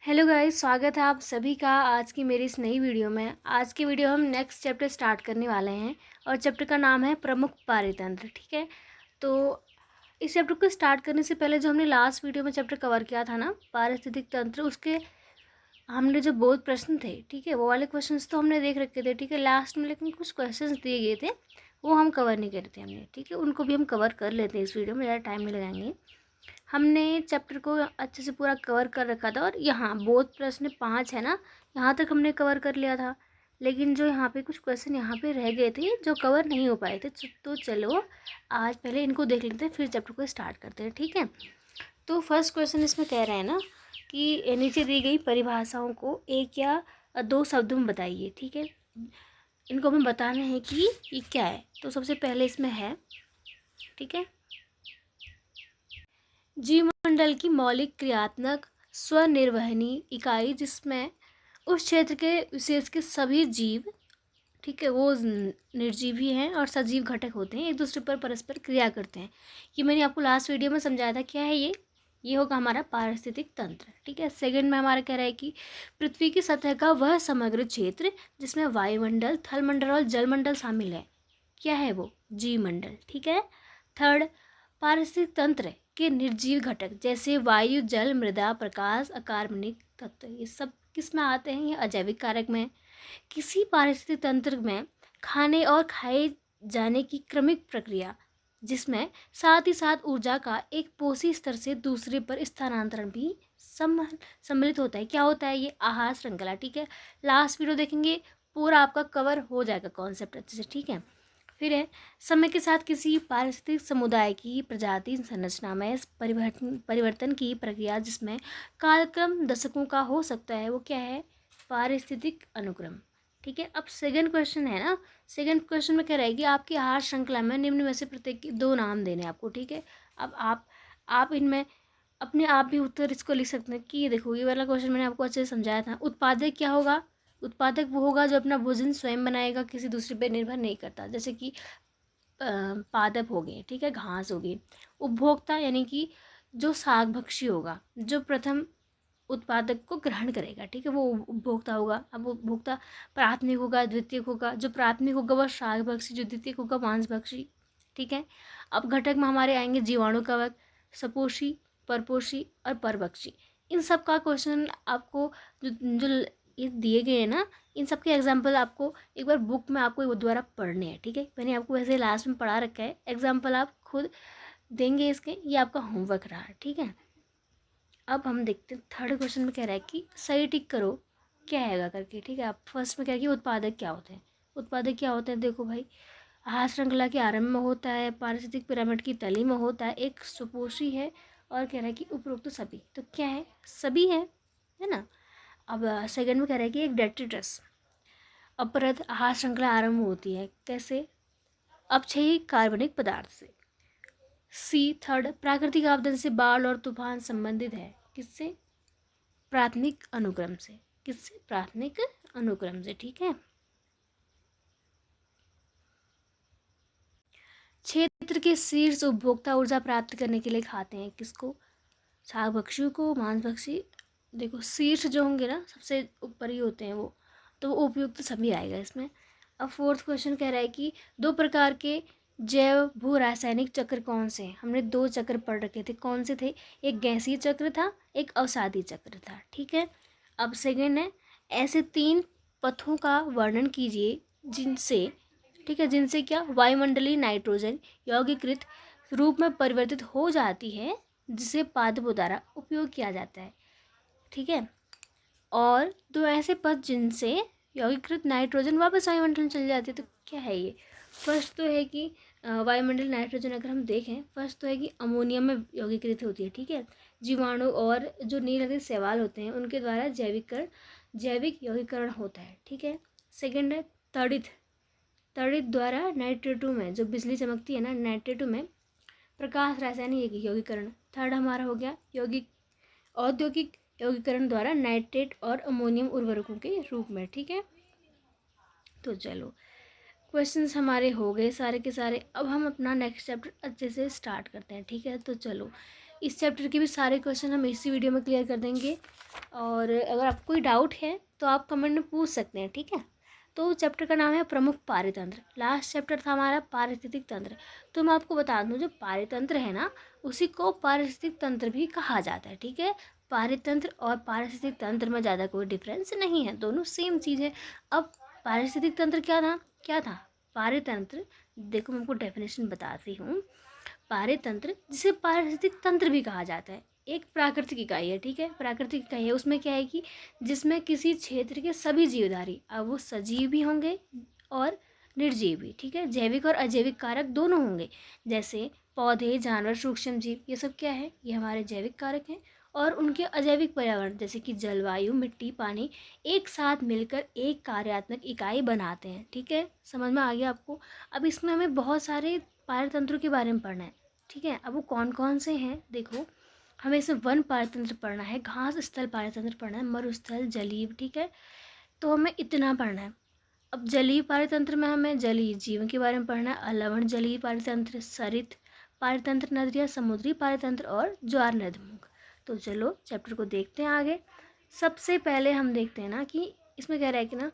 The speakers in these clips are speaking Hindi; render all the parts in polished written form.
हेलो गाइस, स्वागत है आप सभी का आज की मेरी इस नई वीडियो में। आज की वीडियो हम नेक्स्ट चैप्टर स्टार्ट करने वाले हैं और चैप्टर का नाम है प्रमुख पारितंत्र। ठीक है, तो इस चैप्टर को स्टार्ट करने से पहले जो हमने लास्ट वीडियो में चैप्टर कवर किया था ना, पारिस्थितिक तंत्र, उसके हमने जो बोध प्रश्न थे, ठीक है, वो वाले क्वेश्चंस तो हमने देख रखे थे। ठीक है, लास्ट में लेकिन कुछ क्वेश्चंस दिए गए थे वो हम कवर नहीं करे थे हमने। ठीक है, उनको भी हम कवर कर लेते हैं इस वीडियो में, ज़्यादा टाइम नहीं लगाएंगे। हमने चैप्टर को अच्छे से पूरा कवर कर रखा था और यहाँ बोध प्रश्न 5 है ना, यहाँ तक हमने कवर कर लिया था। लेकिन जो यहाँ पे कुछ क्वेश्चन यहाँ पे रह गए थे जो कवर नहीं हो पाए थे, तो चलो आज पहले इनको देख लेते हैं, फिर चैप्टर को स्टार्ट करते हैं। ठीक है, तो फर्स्ट क्वेश्चन इसमें कह रहे हैं ना कि नीचे दी गई परिभाषाओं को एक या दो शब्दों में बताइए। ठीक है, इनको हमें बताना है कि ये क्या है। तो सबसे पहले इसमें है, ठीक है, जीवमंडल की मौलिक क्रियात्मक स्वनिर्वहनी इकाई, जिसमें उस क्षेत्र के विशेष के सभी जीव, ठीक है, वो निर्जीवी हैं और सजीव घटक होते हैं, एक दूसरे पर परस्पर क्रिया करते हैं। ये मैंने आपको लास्ट वीडियो में समझाया था। क्या है ये होगा हमारा पारिस्थितिक तंत्र। ठीक है, सेकंड में हमारा कह रहा है कि पृथ्वी की सतह का वह समग्र क्षेत्र जिसमें वायुमंडल, थलमंडल और जलमंडल शामिल है, क्या है वो? जीवमंडल। ठीक है, थर्ड, पारिस्थितिक तंत्र के निर्जीव घटक जैसे वायु, जल, मृदा, प्रकाश, अकार्बनिक तत्व, ये सब किस में आते हैं? ये अजैविक कारक में। किसी पारिस्थितिक तंत्र में खाने और खाए जाने की क्रमिक प्रक्रिया, जिसमें साथ ही साथ ऊर्जा का एक पोषी स्तर से दूसरे पर स्थानांतरण भी सम्मिलित होता है। क्या होता है? ये आहार श्रृंखला। ठीक है, लास्ट वीडियो देखेंगे, पूरा आपका कवर हो जाएगा कॉन्सेप्ट अच्छे से। ठीक है, फिर है, समय के साथ किसी पारिस्थितिक समुदाय की प्रजाति संरचना में परिवर्तन की प्रक्रिया, जिसमें कालक्रम दशकों का हो सकता है, वो क्या है? पारिस्थितिक अनुक्रम। ठीक है, अब सेकंड क्वेश्चन है ना, सेकंड क्वेश्चन में क्या रहेगी? आपकी आहार श्रृंखला में निम्न में से प्रत्येक के दो नाम देने आपको। ठीक है, अब आप इनमें अपने आप भी उत्तर इसको लिख सकते हैं कि ये देखो, ये वाला क्वेश्चन मैंने आपको अच्छे से समझाया था। उत्पादक क्या होगा? उत्पादक वो होगा जो अपना भोजन स्वयं बनाएगा, किसी दूसरे पर निर्भर नहीं करता, जैसे कि पादप हो गए, ठीक है, घास हो गई। उपभोक्ता यानी कि जो शाक भक्षी होगा, जो प्रथम उत्पादक को ग्रहण करेगा, ठीक है, वो उपभोक्ता होगा। अब उपभोक्ता प्राथमिक होगा, द्वितीयक होगा। जो प्राथमिक होगा वह शाक भक्षी, जो द्वितीयक होगा मांस भक्षी। ठीक है, अब घटक में हमारे आएंगे जीवाणु कवक, सपोषी, परपोषी और परभक्षी। इन सब का क्वेश्चन आपको जो जो ये दिए गए हैं ना, इन सब के एग्जाम्पल आपको एक बार बुक में आपको दोबारा पढ़ने हैं। ठीक है, मैंने आपको वैसे लास्ट में पढ़ा रखा है, एग्जाम्पल आप खुद देंगे इसके, ये आपका होमवर्क रहा। ठीक है, अब हम देखते हैं थर्ड क्वेश्चन में कह रहा है कि सही टिक करो क्या हैगा करके। ठीक है, आप फर्स्ट में कह रहा है कि उत्पादक क्या होते हैं। उत्पादक क्या होते हैं? देखो भाई, आहार श्रृंखला के आरंभ में होता है, पारिस्थितिक पिरामिड की तली में होता है, एक सुपोषी है, और कह रहा है कि उपरोक्त सभी। तो क्या है? सभी है ना। अब सेकंड में कह रहा है कि एक डेट्रिटस अपरद आहार श्रृंखला आरंभ होती है, कैसे? अपक्षयी कार्बनिक पदार्थ से। सी थर्ड, प्राकृतिक आपदा से बाढ़ और तूफान संबंधित है, किससे? प्राथमिक अनुक्रम से। किससे? प्राथमिक अनुक्रम से। ठीक है, क्षेत्र के शीर्ष उपभोक्ता ऊर्जा प्राप्त करने के लिए खाते हैं किसको? शाक भक्षियों को, मांसभक्षी। देखो, शीर्ष जो होंगे ना, सबसे ऊपर ही होते हैं वो, तो वो उपयुक्त सभी आएगा इसमें। अब फोर्थ क्वेश्चन कह रहा है कि दो प्रकार के जैव भू रासायनिक चक्र कौन से हैं? हमने दो चक्र पढ़ रखे थे, कौन से थे? एक गैसीय चक्र था, एक अवसादी चक्र था। ठीक है, अब सेकंड है, ऐसे तीन पथों का वर्णन कीजिए जिनसे, ठीक है, जिनसे क्या? वायुमंडलीय नाइट्रोजन यौगिकृत रूप में परिवर्तित हो जाती है, जिसे पादपों द्वारा उपयोग किया जाता है। ठीक है, और दो ऐसे पद जिनसे यौगिकृत नाइट्रोजन वापस वायुमंडल में चली जाती है, तो क्या है ये? फर्स्ट तो है कि वायुमंडल नाइट्रोजन, अगर हम देखें, फर्स्ट तो है कि अमोनिया में यौगिकृत होती है। ठीक है, जीवाणु और जो नीलगिरी शैवाल होते हैं उनके द्वारा जैविक यौगिकरण होता है। ठीक है, सेकंड है तड़ित तड़ित द्वारा नाइट्रेटो में, जो बिजली चमकती है ना, नाइट्रेटो में प्रकाश रासायनिक यौगिकरण। थर्ड हमारा हो गया औद्योगिक यौगिकरण द्वारा नाइट्रेट और अमोनियम उर्वरकों के रूप में। ठीक है, तो चलो क्वेश्चंस हमारे हो गए सारे के सारे। अब हम अपना नेक्स्ट चैप्टर अच्छे से स्टार्ट करते हैं। ठीक है, तो चलो इस चैप्टर के भी सारे क्वेश्चन हम इसी वीडियो में क्लियर कर देंगे। और अगर आपको कोई डाउट है तो आप कमेंट में पूछ सकते हैं, ठीक है। तो चैप्टर का नाम है प्रमुख पारितंत्र। लास्ट चैप्टर था हमारा पारिस्थितिक तंत्र। तो मैं आपको बता दूं, जो पारितंत्र है ना, उसी को पारिस्थितिक तंत्र भी कहा जाता है, ठीक है। पारितंत्र और पारिस्थितिक तंत्र में ज़्यादा कोई डिफरेंस नहीं है, दोनों सेम चीज़ है। अब पारिस्थितिक तंत्र क्या था पारितंत्र, देखो मैं आपको डेफिनेशन बताती हूँ। पारितंत्र, जिसे पारिस्थितिक तंत्र भी कहा जाता है, एक प्राकृतिक इकाई है, ठीक है। प्राकृतिक इकाई है, उसमें क्या है कि जिसमें किसी क्षेत्र के सभी जीवधारी, अब वो सजीव भी होंगे और निर्जीव भी, ठीक है। जैविक और अजैविक कारक दोनों होंगे। जैसे पौधे, जानवर, सूक्ष्म जीव, ये सब क्या है, ये हमारे जैविक कारक हैं। और उनके अजैविक पर्यावरण जैसे कि जलवायु, मिट्टी, पानी, एक साथ मिलकर एक कार्यात्मक इकाई बनाते हैं, ठीक है। समझ में आ गया आपको। अब इसमें हमें बहुत सारे पारतंत्रों के बारे में पढ़ना है, ठीक है। अब वो कौन कौन से हैं, देखो हमें इसमें वन पारतंत्र पढ़ना है, घास स्थल पारतंत्र पढ़ना है, मरुस्थल, जलीय, ठीक है। तो हमें इतना पढ़ना है। अब जलीय पारतंत्र में हमें जलीय जीवन के बारे में पढ़ना है, अलवण जलीय पारतंत्र, सरित पारतंत्र, नदियाँ, समुद्री पारतंत्र और ज्वार नदमुख। तो चलो चैप्टर को देखते हैं आगे। सबसे पहले हम देखते हैं ना कि इसमें कह रहा है कि ना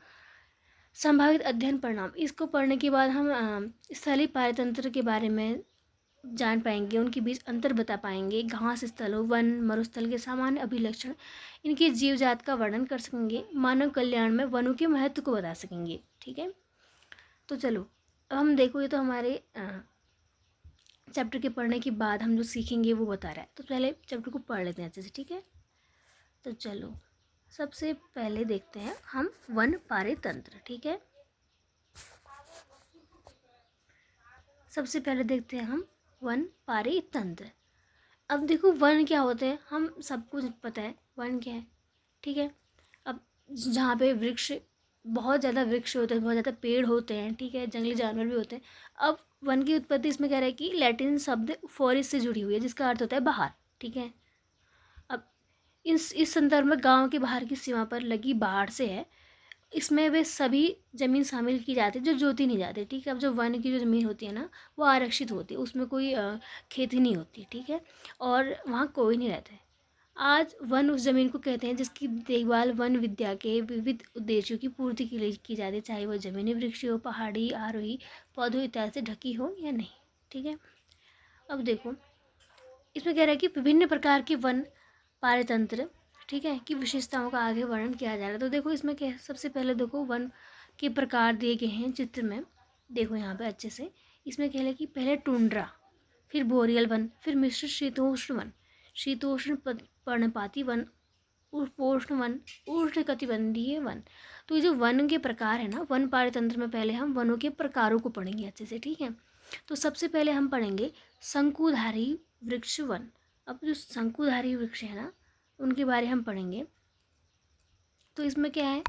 संभावित अध्ययन परिणाम। इसको पढ़ने के बाद हम स्थलीय पारतंत्र के बारे में जान पाएंगे, उनके बीच अंतर बता पाएंगे। घास स्थलों, वन, मरुस्थल के सामान्य अभिलक्षण, इनकी जीवजात का वर्णन कर सकेंगे। मानव कल्याण में वनों के महत्व को बता सकेंगे, ठीक है। तो चलो अब हम देखो, ये तो हमारे चैप्टर के पढ़ने के बाद हम जो सीखेंगे वो बता रहा है। तो पहले चैप्टर को पढ़ लेते हैं अच्छे से, ठीक है। तो चलो सबसे पहले देखते हैं हम वन पारितंत्र, ठीक है। सबसे पहले देखते हैं हम वन पारितंत्र। अब देखो वन क्या होते हैं, हम सबको पता है वन क्या है, ठीक है। अब जहाँ पे वृक्ष, बहुत ज़्यादा वृक्ष होते हैं, बहुत ज़्यादा पेड़ होते हैं, ठीक है, जंगली जानवर भी होते हैं। अब वन की उत्पत्ति इसमें कह रहा है कि लैटिन शब्द फॉरेस्ट से जुड़ी हुई है, जिसका अर्थ होता है बाहर, ठीक है। अब इस संदर्भ में गांव के बाहर की सीमा पर लगी बाढ़ से है। इसमें वे सभी ज़मीन शामिल की जाती है जो जोती नहीं जाती, ठीक है। अब जो वन की जो ज़मीन होती है ना, वो आरक्षित होती है, उसमें कोई खेती नहीं होती, ठीक है। और वहाँ कोई नहीं रहता है। आज वन उस ज़मीन को कहते हैं जिसकी देखभाल वन विद्या के विविध उद्देश्यों की पूर्ति के लिए की जाती है, चाहे वह ज़मीनी वृक्ष हो, पहाड़ी, आरोही, पौधों इत्यादि से ढकी हो या नहीं, ठीक है। अब देखो इसमें कह रहा है कि विभिन्न प्रकार के वन पारतंत्र, ठीक है, की विशेषताओं का आगे वर्णन किया जा रहा है। तो देखो इसमें क्या, सबसे पहले देखो वन के प्रकार दिए गए हैं चित्र में, देखो यहाँ पे अच्छे से। इसमें कह रहा है कि पहले टुंड्रा, फिर बोरियल वन, फिर मिश्र शीतोष्ण वन, शीतोष्ण पर्णपाती वन, उपोष्ण वन, उष्णकटिबंधीय वन। तो ये जो वन के प्रकार है ना, वन पारतंत्र में पहले हम वनों के प्रकारों को पढ़ेंगे अच्छे से, ठीक है। तो सबसे पहले हम पढ़ेंगे शंकुधारी वृक्ष वन। अब जो शंकुधारी वृक्ष है ना, उनके बारे हम पढ़ेंगे। तो इसमें क्या है,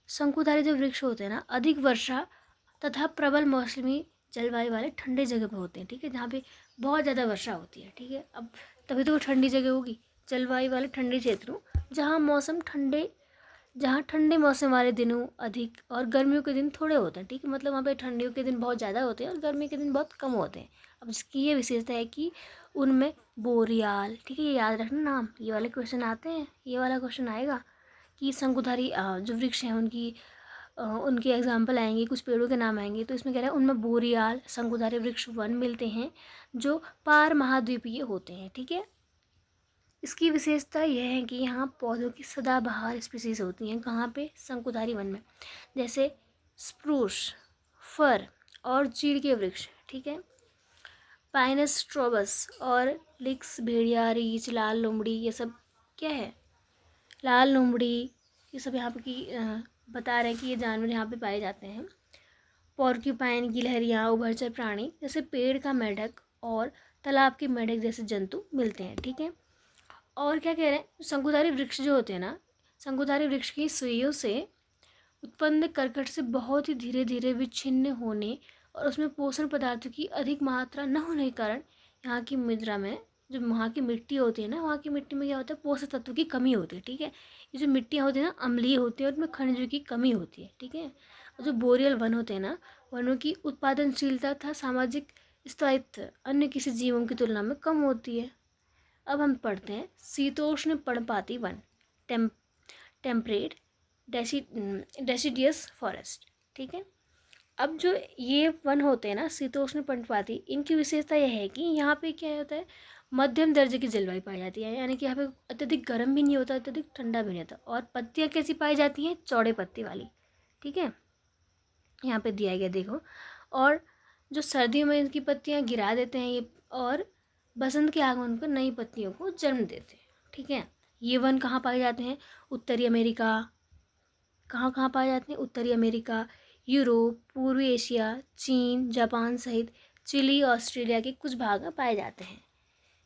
शंकुधारी जो वृक्ष होते हैं ना, अधिक वर्षा तथा प्रबल मौसमी जलवायु वाले ठंडे जगह पर होते हैं, ठीक है, जहाँ पे बहुत ज़्यादा वर्षा होती है, ठीक है। अब तभी तो वो ठंडी जगह होगी, जलवायु वाले ठंडे क्षेत्रों, जहाँ ठंडे मौसम वाले दिनों अधिक और गर्मियों के दिन थोड़े होते हैं, ठीक है। मतलब वहाँ पे ठंडियों के दिन बहुत ज़्यादा होते हैं और गर्मी के दिन बहुत कम होते हैं। अब इसकी ये विशेषता है कि उनमें बोरियाल, ठीक है, ये याद रखना नाम, ये वाले क्वेश्चन आते हैं, ये वाला क्वेश्चन आएगा कि शंकुधारी जो वृक्ष हैं उनके एग्जाम्पल आएंगे, कुछ पेड़ों के नाम आएंगे। तो इसमें कह रहा है उनमें बोरियाल, शंकुधारी वृक्ष वन मिलते हैं जो पार महाद्वीपीय होते हैं, ठीक है। इसकी विशेषता यह है कि यहाँ पौधों की सदाबहार स्पीसीज होती हैं, कहाँ पे, शंकुधारी वन में, जैसे स्प्रूस, फर और चीड़ के वृक्ष, ठीक है। पाइनस स्ट्रोबस और लिक्स, भेड़िया, रीछ, लाल लोमड़ी, ये सब क्या है, लाल लोमड़ी, ये सब यहाँ पे की बता रहे हैं कि ये जानवर यहाँ पे पाए जाते हैं। पॉर्क्यूपाइन, गिलहरियाँ, उभयचर प्राणी जैसे पेड़ का मेढक और तालाब के मेढक जैसे जंतु मिलते हैं, ठीक है। और क्या कह रहे हैं, शंकुधारी वृक्ष जो होते हैं ना, शंकुधारी वृक्ष की सुइयों से उत्पन्न कर्कट से बहुत ही धीरे धीरे विच्छिन्न होने और उसमें पोषण पदार्थों की अधिक मात्रा न होने के कारण यहाँ की मृदा में, जो वहाँ की मिट्टी होती है ना, वहाँ की मिट्टी में क्या होता है, पोषक तत्वों की कमी होती है, ठीक है। ये जो मिट्टियाँ होती है ना, अम्लीय होती है और उसमें खनिजों की कमी होती है, ठीक है। और जो बोरियल वन होते हैं ना, वनों की उत्पादनशीलता तथा सामाजिक स्थायित्व अन्य किसी जीवों की तुलना में कम होती है। अब हम पढ़ते हैं शीतोष्ण पर्णपाती वन, टेम्परेट डेसिडियस फॉरेस्ट। ठीक है, अब जो ये वन होते हैं ना शीतोष्ण पर्णपाती, इनकी विशेषता यह है कि यहाँ पे क्या होता है, मध्यम दर्जे की जलवायु पाई जाती है, यानी कि यहाँ पे अत्यधिक गर्म भी नहीं होता, अत्यधिक ठंडा भी नहीं होता। और पत्तियाँ कैसी पाई जाती हैं, चौड़े पत्ती वाली। ठीक है, यहाँ पे दिया गया देखो। और जो सर्दियों में इनकी पत्तियाँ गिरा देते हैं ये, और बसंत के आगमन पर नई पत्तियों को जन्म देते हैं। ठीक है, ये वन कहाँ पाए जाते हैं, उत्तरी अमेरिका। कहाँ कहाँ पाए जाते हैं, उत्तरी अमेरिका, यूरोप, पूर्वी एशिया, चीन, जापान सहित चिली, ऑस्ट्रेलिया के कुछ भाग में पाए जाते हैं,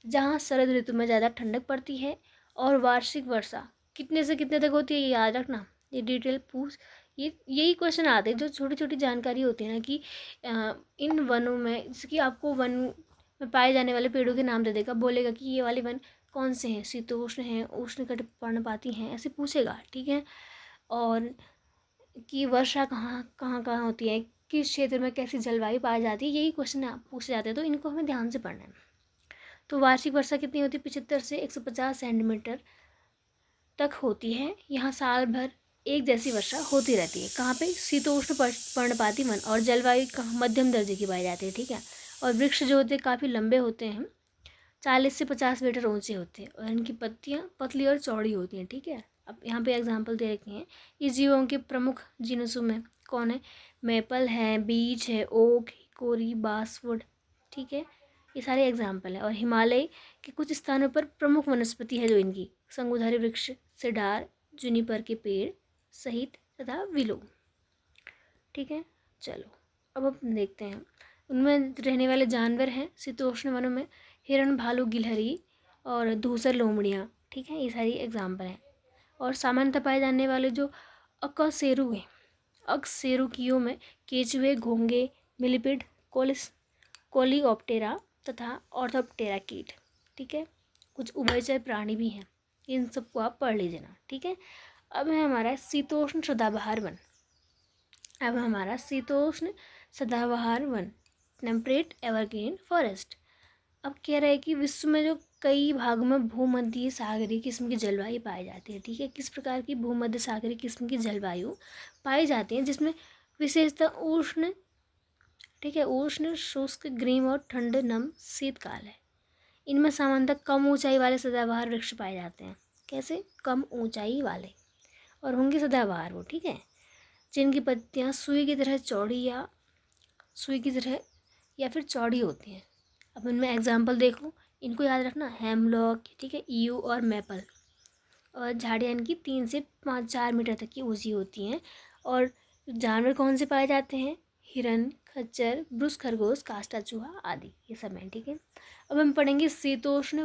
जहाँ शरद ऋतु में ज़्यादा ठंडक पड़ती है। और वार्षिक वर्षा कितने से कितने तक होती है, ये याद रखना, ये डिटेल पूछ, ये यही क्वेश्चन आते हैं जो छोटी छोटी जानकारी होती है ना कि इन वनों में, जैसे कि आपको वन में पाए जाने वाले पेड़ों के नाम दे देगा, बोलेगा कि ये वाले वन कौन से हैं, शीतोष्ण हैं, उष्णकटिबंधीय हैं, ऐसे पूछेगा। ठीक है, और कि वर्षा कहाँ कहाँ कहाँ होती है, किस क्षेत्र में कैसी जलवायु पाई जाती है, यही क्वेश्चन पूछे जाते हैं, तो इनको हमें ध्यान से पढ़ना है। तो वार्षिक वर्षा कितनी होती है, 75 से 150 सेंटीमीटर तक होती है। यहाँ साल भर एक जैसी वर्षा होती रहती है। कहाँ पे, शीतोष्ण पर्णपाती वन, और जलवायु कहाँ मध्यम दर्जे की पाई जाती है। ठीक है, और वृक्ष जो होते हैं काफ़ी लंबे होते हैं, 40 से 50 मीटर ऊंचे होते हैं, और इनकी पत्तियाँ पतली और चौड़ी होती हैं। ठीक है, अब यहाँ पे एग्जाम्पल दे रखे हैं इस जीवों के प्रमुख जिनसों में कौन है, मेपल है, बीच है, ओक, हिकोरी, बासवुड। ठीक है, ये सारे एग्जाम्पल हैं। और हिमालय के कुछ स्थानों पर प्रमुख वनस्पति है जो इनकी शंकुधारी वृक्ष, सिडार, जूनिपर के पेड़ सहित तथा विलो। ठीक है, चलो अब हम देखते हैं उनमें रहने वाले जानवर हैं शीतोष्ण वनों में, हिरण, भालू, गिलहरी और धूसर लोमड़ियाँ। ठीक है, ये सारी एग्जाम्पल हैं। और सामान्यतः पाए जाने वाले जो अकशेरू हैं, अकशेरुकियों में केचुए, घोंगे, मिलिपिड, कोलियोप्टेरा तथा ऑर्थोप्टेरा कीट। ठीक है, कुछ उभयचर प्राणी भी हैं, इन सबको आप पढ़ लीजिएगा। ठीक है, अब है हमारा शीतोष्ण सदाबहार वन। अब हमारा शीतोष्ण सदाबहार वन, टेम्परेट एवरग्रीन फॉरेस्ट। अब कह रहा है कि विश्व में जो कई भागों में भूमध्य सागरीय किस्म की जलवायु पाई जाती है। ठीक है, किस प्रकार की भूमध्य सागरीय किस्म की जलवायु पाई जाती है, जिसमें विशेषतः उष्ण, ठीक है, उष्ण, शुष्क, ग्रीष्म और ठंड, नम, शीतकाल है। इनमें सामान्यतः कम ऊंचाई वाले सदाबहार वृक्ष पाए जाते हैं। कैसे, कम ऊंचाई वाले, और होंगे सदाबहार वो। ठीक है, जिनकी पत्तियां सुई की तरह फिर चौड़ी होती हैं। अब इनमें एग्जाम्पल देखो, इनको याद रखना, हेमलॉक, ठीक है, ईयू और मैपल। और झाड़ियाँ इनकी 3 से 4 मीटर तक की ऊंची होती हैं। और जानवर कौन से पाए जाते हैं, हिरन, खच्चर, ब्रूस खरगोश, काष्ठा चूहा आदि, ये सब हैं। ठीक है, अब हम पढ़ेंगे शीतोष्ण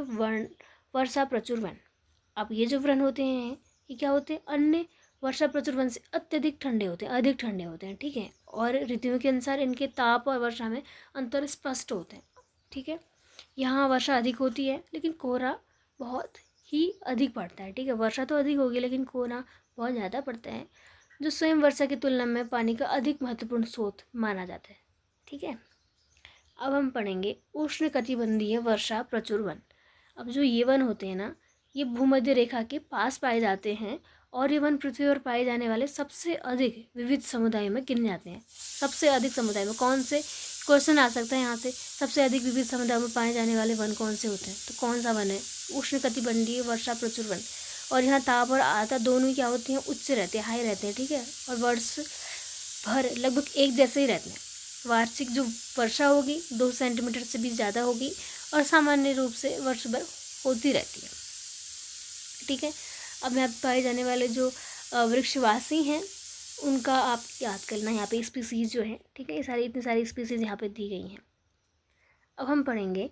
वर्षा प्रचुर वन। अब ये जो वन होते हैं ये क्या होते हैं, अन्य वर्षा प्रचुर वन से अत्यधिक ठंडे होते हैं, अधिक ठंडे होते हैं। ठीक है, और ऋतुओं के अनुसार इनके ताप और वर्षा में अंतर स्पष्ट होते हैं। ठीक है, यहाँ वर्षा अधिक होती है लेकिन कोहरा बहुत ही अधिक पड़ता है। ठीक है, वर्षा तो अधिक होगी लेकिन कोहरा बहुत ज़्यादा पड़ता है, जो स्वयं वर्षा की तुलना में पानी का अधिक महत्वपूर्ण स्रोत माना जाता है। ठीक है, अब हम पढ़ेंगे उष्णकटिबंधीय वर्षा प्रचुर वन। अब जो ये वन होते हैं ना, ये भूमध्य रेखा के पास पाए जाते हैं, और ये वन पृथ्वी पर पाए जाने वाले सबसे अधिक विविध समुदायों में गिने जाते हैं। सबसे अधिक समुदाय में कौन से, क्वेश्चन आ सकता है यहाँ से, सबसे अधिक विविध समुदायों में पाए जाने वाले वन कौन से होते हैं, तो कौन सा वन है, उष्णकटिबंधीय वर्षा प्रचुर वन। और यहाँ ताप और आर्द्रता दोनों ही क्या होती हैं, उच्च रहते हैं, हाई रहते हैं। ठीक है, और वर्ष भर लगभग एक जैसे ही रहते हैं। वार्षिक जो वर्षा होगी 2 सेंटीमीटर से भी ज़्यादा होगी, और सामान्य रूप से वर्ष भर होती रहती है। ठीक है, अब यहाँ पाए जाने वाले जो वृक्षवासी हैं उनका आप याद करना, यहाँ पे स्पीसीज जो है। ठीक है, ये सारी इतनी सारी स्पीसीज यहाँ पे दी गई हैं। अब हम पढ़ेंगे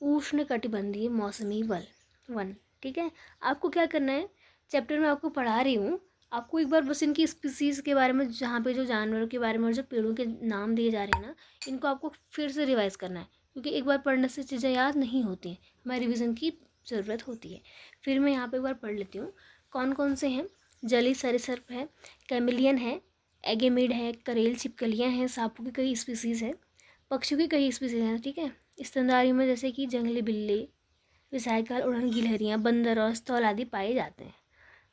उष्णकटिबंधीय मौसमी वन। ठीक है, आपको क्या करना है, चैप्टर में आपको पढ़ा रही हूँ, आपको एक बार बस इनकी स्पीसीज़ के बारे में, जहाँ पे जो जानवरों के बारे में और जो पेड़ों के नाम दिए जा रहे हैं ना, इनको आपको फिर से रिवाइज़ करना है, क्योंकि एक बार पढ़ने से चीज़ें याद नहीं होती हैं, हमें रिवीजन की ज़रूरत होती है। फिर मैं यहाँ पे एक बार पढ़ लेती हूँ कौन कौन से हैं। जलीय सरीसृप है, कैमिलियन है, एगेमिड है, करेल छिपकलियाँ हैं, सांपों की कई स्पीसीज़ है, पक्षियों की कई स्पीसीज हैं, ठीक है। स्तनधारियों में जैसे कि जंगली बिल्ली, विशाखाकार उड़न गिलहरियाँ, बंदर और स्थौल आदि पाए जाते हैं।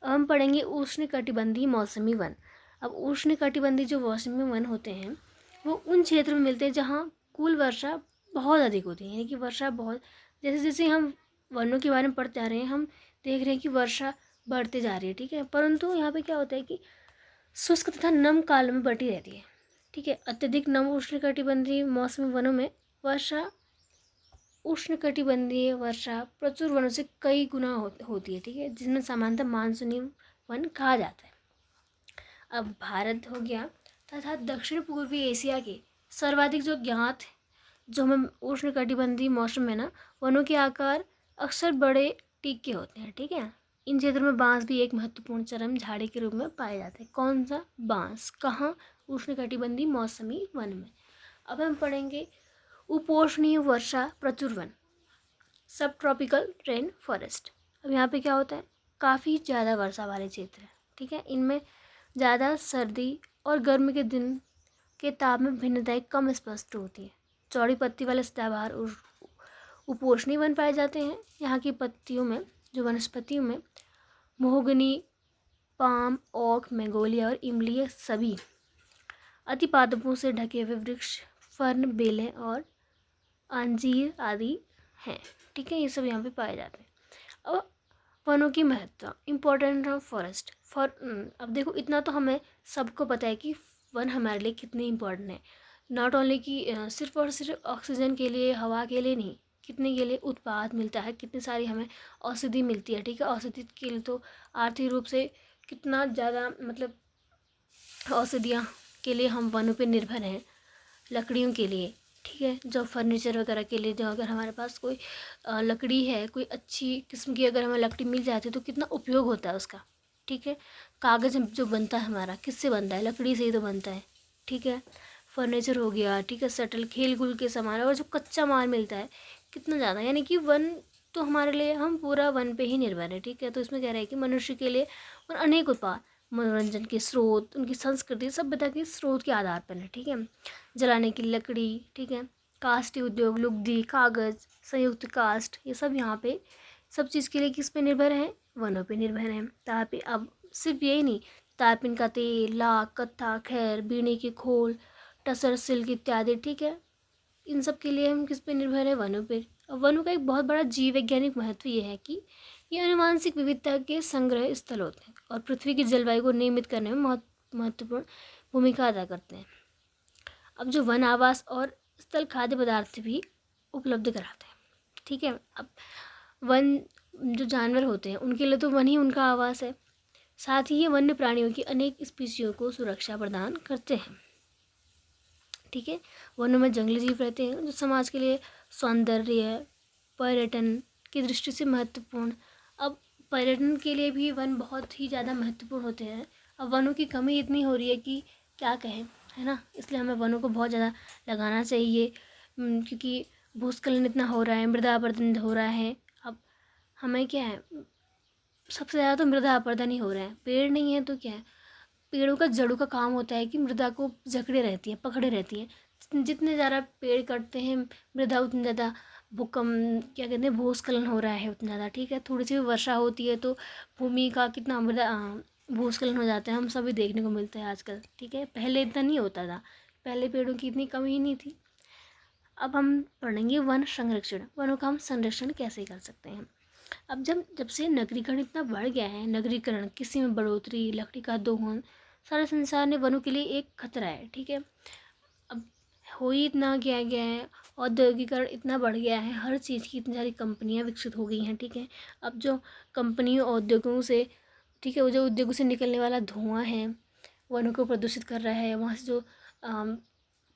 अब हम पढ़ेंगे उष्णकटिबंधीय मौसमी वन। अब उष्णकटिबंधीय जो मौसमी वन होते हैं वो उन क्षेत्रों में मिलते हैं जहाँ कुल वर्षा बहुत अधिक होती है, यानी कि वर्षा बहुत, जैसे जैसे हम वनों के बारे में पढ़ते जा रहे हैं हम देख रहे हैं कि वर्षा बढ़ते जा रही है, ठीक है। परंतु यहाँ पे क्या होता है कि शुष्क तथा नम काल में बढ़ती रहती है, ठीक है। अत्यधिक नम उष्णकटिबंधीय मौसमी वनों में वर्षा उष्णकटिबंधीय वर्षा प्रचुर वनों से कई गुना होती है, ठीक है, जिसमें सामान्यतः मानसूनी वन कहा जाता है। अब भारत हो गया तथा दक्षिण पूर्वी एशिया के सर्वाधिक जो ज्ञात जो हमें उष्णकटिबंधीय मौसम में ना वनों के आकार अक्सर बड़े टीके होते हैं, ठीक है। इन क्षेत्रों में बांस भी एक महत्वपूर्ण चरम झाड़ी के रूप में पाए जाते हैं। कौन सा? बांस। कहाँ? उष्णकटिबंधीय मौसमी वन में। अब हम पढ़ेंगे उपोष्णीय वर्षा प्रचुर वन, सब ट्रॉपिकल रेन फॉरेस्ट। अब यहाँ पे क्या होता है, काफ़ी ज़्यादा वर्षा वाले क्षेत्र हैं, ठीक है। इनमें ज़्यादा सर्दी और गर्मी के दिन के ताप में भिन्नताएं कम स्पष्ट होती हैं। चौड़ी पत्ती वाले सदाबहार और उपोष्णीय वन पाए जाते हैं। यहाँ की पत्तियों में जो वनस्पतियों में मोहगनी, पाम, ओक, मैगोलिया और इमली ये सभी अति पादपों से ढके हुए वृक्ष, फर्न, बेलें और अंजीर आदि हैं, ठीक है। ये सब यहाँ पे पाए जाते हैं। अब वनों की महत्ता, इम्पोर्टेंट ऑफ फॉरेस्ट अब देखो इतना तो हमें सबको पता है कि वन हमारे लिए कितने इम्पोर्टेंट है। नॉट ओनली कि सिर्फ और सिर्फ ऑक्सीजन के लिए, हवा के लिए नहीं, कितने के लिए उत्पाद मिलता है, कितनी सारी हमें औषधि मिलती है, ठीक है। औषधि के लिए तो आर्थिक रूप से कितना ज़्यादा, मतलब औषधियाँ के लिए हम वनों पे निर्भर हैं, लकड़ियों के लिए, ठीक है। जो फर्नीचर वगैरह के लिए, जो अगर हमारे पास कोई लकड़ी है, कोई अच्छी किस्म की अगर हमें लकड़ी मिल जाती है तो कितना उपयोग होता है उसका, ठीक है। कागज़ जो बनता है हमारा किससे बनता है? लकड़ी से ही तो बनता है, ठीक है। फर्नीचर हो गया, ठीक है, शटल, खेल कूद के सामान, और जो कच्चा माल मिलता है कितना ज़्यादा, यानी कि वन तो हमारे लिए, हम पूरा वन पे ही निर्भर है, ठीक है। तो इसमें कह रहा है कि मनुष्य के लिए और अनेक उत्पाद, मनोरंजन के स्रोत, उनकी संस्कृति, सभ्यता के स्रोत के आधार पर है, ठीक है। जलाने की लकड़ी, ठीक है, काष्ठी उद्योग, लुगदी, कागज़, संयुक्त काष्ठ, ये सब यहाँ पे सब चीज़ के लिए किस पे निर्भर है? वनों पे निर्भर है। तापी, अब सिर्फ यही नहीं, तारपीन का तेल, लाख, कत्था, खैर, बीड़ी के खोल, टसर, सिल्क इत्यादि, ठीक है। इन सब के लिए हम किस पे निर्भर है? वनों पे। अब वनों का एक बहुत बड़ा जीव वैज्ञानिक महत्व ये है कि ये आनुवांशिक विविधता के संग्रह स्थल होते हैं और पृथ्वी की जलवायु को नियमित करने में महत्वपूर्ण भूमिका अदा करते हैं। अब जो वन आवास और स्थल खाद्य पदार्थ भी उपलब्ध कराते हैं, ठीक है। अब वन जो जानवर होते हैं उनके लिए तो वन ही उनका आवास है, साथ ही ये वन्य प्राणियों की अनेक स्पीशियों को सुरक्षा प्रदान करते हैं, ठीक है। वनों में जंगली जीव रहते हैं जो समाज के लिए सौंदर्य, पर्यटन की दृष्टि से महत्वपूर्ण। अब पर्यटन के लिए भी वन बहुत ही ज़्यादा महत्वपूर्ण होते हैं। अब वनों की कमी इतनी हो रही है कि क्या कहें, है ना। इसलिए हमें वनों को बहुत ज़्यादा लगाना चाहिए, क्योंकि भूस्खलन इतना हो रहा है, मृदा अपरदन हो रहा है। अब हमें क्या है, सबसे ज़्यादा तो मृदा अपरदन ही हो रहा है। पेड़ नहीं है तो क्या है, पेड़ों का जड़ों का काम होता है कि मृदा को जकड़े रहती है, पकड़े रहती है। जितने ज़्यादा पेड़ कटते हैं मृदा उतनी ज़्यादा भूकंप, क्या कहते हैं, भूस्खलन हो रहा है उतना ज़्यादा, ठीक है। थोड़ी सी भी वर्षा होती है तो भूमि का कितना मृदा भूस्खलन हो जाता है, हम सभी देखने को मिलता है आजकल, ठीक है। पहले इतना नहीं होता था, पहले पेड़ों की इतनी कमी ही नहीं थी। अब हम पढ़ेंगे वन संरक्षण, वनों का हम संरक्षण कैसे कर सकते हैं। अब जब जब से नगरीकरण इतना बढ़ गया है, नगरीकरण, किसी में बढ़ोतरी, लकड़ी का दोहन, सारे संसार ने वनों के लिए एक खतरा है, ठीक है। अब हो ही इतना गया है, औद्योगिकरण इतना बढ़ गया है, हर चीज़ की इतनी सारी कंपनियां विकसित हो गई हैं, ठीक है। अब जो कंपनियों, औद्योगों से, ठीक है, वो जो उद्योगों से निकलने वाला धुआं है वनों को प्रदूषित कर रहा है। वहाँ से जो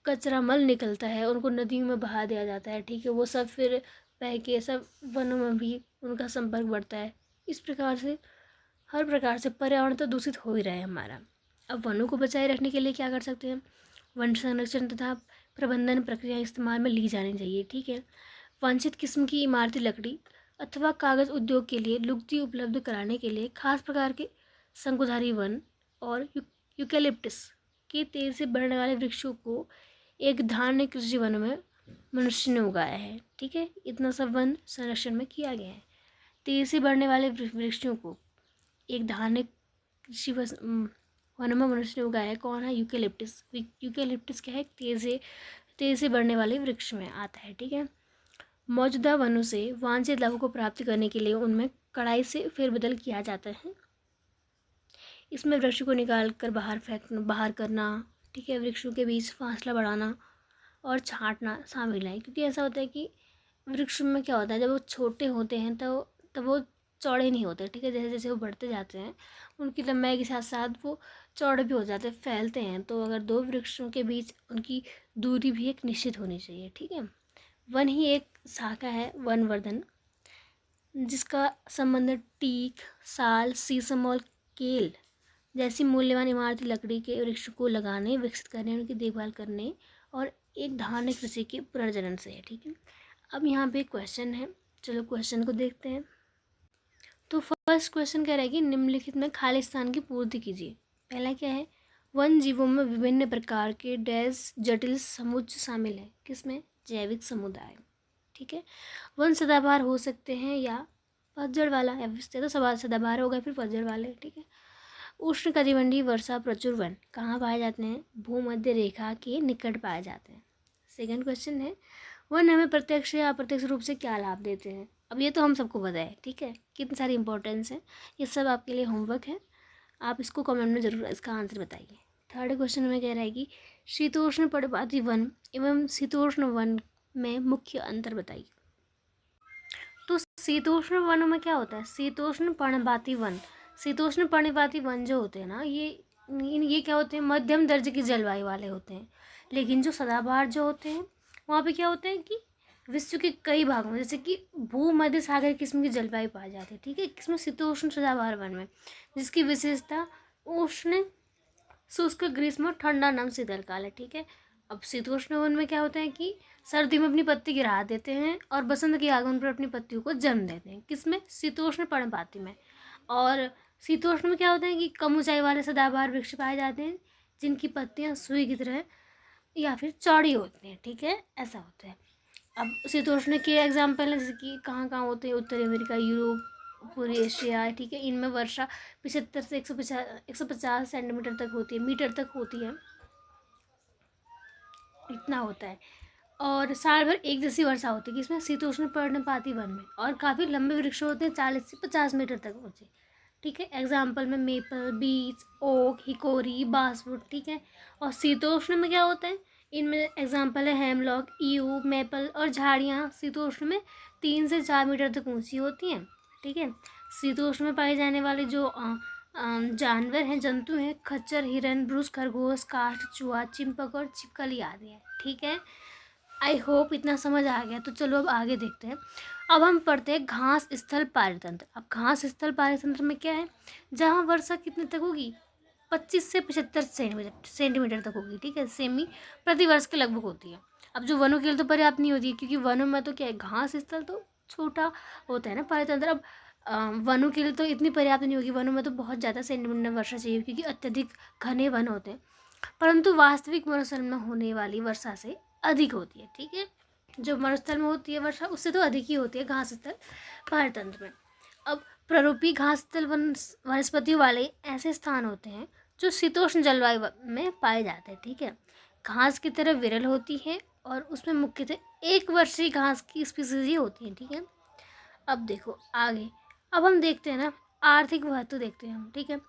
कचरा मल निकलता है उनको नदियों में बहा दिया जाता है, ठीक है। वो सब फिर बह के सब वनों में भी उनका संपर्क बढ़ता है। इस प्रकार से हर प्रकार से पर्यावरण तो दूषित हो ही रहा है हमारा। अब वनों को बचाए रखने के लिए क्या कर सकते हैं? वन संरक्षण तथा प्रबंधन प्रक्रिया इस्तेमाल में ली जानी चाहिए, ठीक है। वांछित किस्म की इमारती लकड़ी अथवा कागज़ उद्योग के लिए लुगदी उपलब्ध कराने के लिए खास प्रकार के शंकुधारी वन और यूकेलिप्टस के तेल से बढ़ने वाले वृक्षों को एक धान्य कृषि वनों में मनुष्य ने उगाया है। ठीक है, इतना सब वन संरक्षण में किया गया है। तेजी से बढ़ने वाले वृक्षों को एक धान्य कृषि वनों में मनुष्य ने उगाया है। कौन है? यूकेलिप्टस। यूकेलिप्टस क्या है? तेजी से बढ़ने वाले वृक्ष में आता है। ठीक है, मौजूदा वनों से वांछित लाभों को प्राप्त करने के लिए उनमें कड़ाई से फेरबदल किया जाता है। इसमें वृक्ष को निकाल कर बाहर करना, ठीक है, वृक्षों के बीच फासला बढ़ाना और छांटना शामिल है। क्योंकि ऐसा होता है कि वृक्ष में क्या होता है, जब वो छोटे होते हैं तो तब वो चौड़े नहीं होते। ठीक है, जैसे जैसे वो बढ़ते जाते हैं उनकी लंबाई के साथ साथ वो चौड़े भी हो जाते हैं, फैलते हैं। तो अगर दो वृक्षों के बीच उनकी दूरी भी एक निश्चित होनी चाहिए। ठीक है, वन ही एक शाखा है वनवर्धन जिसका संबंध टीक, साल, शीशम और केल जैसी मूल्यवान इमारती लकड़ी के वृक्ष को लगाने, विकसित करने, उनकी देखभाल करने और एक धान्य कृषि के पुनर्जनन से है। ठीक है, अब यहाँ पे क्वेश्चन है, चलो क्वेश्चन को देखते हैं। तो फर्स्ट क्वेश्चन कह रहा है कि निम्नलिखित में खाली स्थान की पूर्ति कीजिए। पहला क्या है? वन जीवों में विभिन्न प्रकार के डैश जटिल समुच्चय शामिल है। किसमें? जैविक समुदाय। ठीक है, वन सदाबहार हो सकते हैं या पतझड़ वाला, या तो सदाबहार हो गए फिर पतझड़ वाले। ठीक है, उष्ण कटिबंधीय वर्षा प्रचुर वन कहाँ पाए जाते हैं? भूमध्य रेखा के निकट पाए जाते हैं। सेकंड क्वेश्चन है, वन हमें प्रत्यक्ष या अप्रत्यक्ष रूप से क्या लाभ देते हैं? अब ये तो हम सबको पता है। ठीक है, कितनी सारी इंपॉर्टेंस है, ये सब आपके लिए होमवर्क है, आप इसको कमेंट में ज़रूर इसका आंसर बताइए। थर्ड क्वेश्चन में कह रहा है कि शीतोष्ण पर्णपाती वन एवं शीतोष्ण वन में मुख्य अंतर बताइए। तो शीतोष्ण वनों में क्या होता है? शीतोष्ण पर्णपाती वन जो होते हैं ना, ये क्या होते हैं? मध्यम दर्जे की जलवायु वाले होते हैं। लेकिन जो सदाबहार जो होते हैं वहाँ पे क्या होता है कि विश्व के कई भागों में, जैसे कि भूमध्य सागर किस्म की जलवायु पाई जाती है। ठीक है, किसमें? शीतोष्ण सदाबहार वन में, जिसकी विशेषता उष्ण शुष्क ग्रीष्म ठंडा नम शीतलकाल है। ठीक है, अब शीतोष्ण वन में क्या होता है कि सर्दी में अपनी पत्ती गिरा देते हैं और बसंत के आगमन पर अपनी पत्तियों को जन्म देते हैं। किसमें? शीतोष्ण पर्णपाती में। और शीतोष्ण में क्या होता है कि कम ऊंचाई वाले सदाबहार वृक्ष पाए जाते हैं जिनकी पत्तियां सुई की तरह या फिर चौड़ी होती हैं। ठीक है, ऐसा होता है। अब शीतोष्ण के एग्जाम्पल है, जैसे कि कहाँ कहाँ होते हैं? उत्तरी अमेरिका, यूरोप, पूर्वी एशिया। ठीक है, इनमें वर्षा 75 से 150 सेंटीमीटर तक होती है, मीटर तक होती है, इतना होता है। और साल भर एक जैसी वर्षा होती है किसमें? शीतोष्ण पर्णपाती वन में। और काफ़ी लंबे वृक्ष होते हैं, 40 से 50 मीटर तक ऊंचे। ठीक है, एग्जाम्पल में मेपल, बीच, ओक, हिकोरी, बासवुड। ठीक है, और शीतोष्ण में क्या होता है? इनमें एग्जाम्पल है हेमलॉक, ईयू, मेपल और झाड़ियाँ शीतोष्ण में 3 से 4 मीटर तक ऊंची होती हैं। ठीक है, शीतोष्ण में पाए जाने वाले जो जानवर हैं, जंतु हैं, खच्चर, हिरन, ब्रूस, खरगोश, काठ, चूहा, चिंपक और छिपकली आदि है। ठीक है, आई होप इतना समझ आ गया। तो चलो अब आगे देखते हैं। अब हम पढ़ते हैं घास स्थल पारतंत्र। अब घास स्थल पारतंत्र में क्या है? जहाँ वर्षा कितने तक होगी? 25 से 75 सेंटीमीटर तक होगी। ठीक है, सेमी प्रतिवर्ष के लगभग होती है। अब जो वनों के लिए तो पर्याप्त नहीं होती है, क्योंकि वनों में तो क्या है, घास स्थल तो छोटा होता है ना पारतंत्र। अब वनों के लिए तो इतनी पर्याप्त नहीं होगी, वनों में तो बहुत ज़्यादा सेंटीमीटर वर्षा चाहिए क्योंकि अत्यधिक घने वन होते हैं। परंतु वास्तविक मरुस्थल में होने वाली वर्षा से अधिक होती है। ठीक है, जो मरुस्थल में होती है वर्षा उससे तो अधिक ही होती है घास स्थल पारतंत्र में। अब प्ररूपी घास स्थल वनस्पतियों वाले ऐसे स्थान होते हैं जो शीतोष्ण जलवायु में पाए जाते हैं। ठीक है, घास की तरह विरल होती है और उसमें मुख्यतः एक वर्षीय घास की स्पीसीज ही होती है। ठीक है, अब देखो आगे, अब हम देखते हैं ना आर्थिक महत्व देखते हैं हम। ठीक है,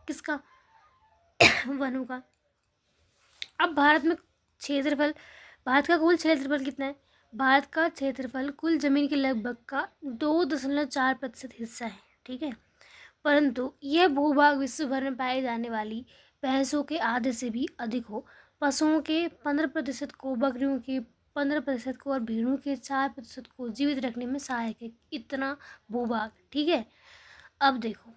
किसका? वनों का। अब भारत का कुल क्षेत्रफल कितना है? भारत का क्षेत्रफल कुल जमीन के लगभग का 2.4% हिस्सा है। ठीक है, परंतु यह भूभाग विश्व भर में पाए जाने वाली भैंसों के आधे से भी अधिक हो, पशुओं के 15% को, बकरियों के 15% को और भेड़ों के 4% को जीवित रखने में सहायक है। इतना भूभाग। ठीक है, अब देखो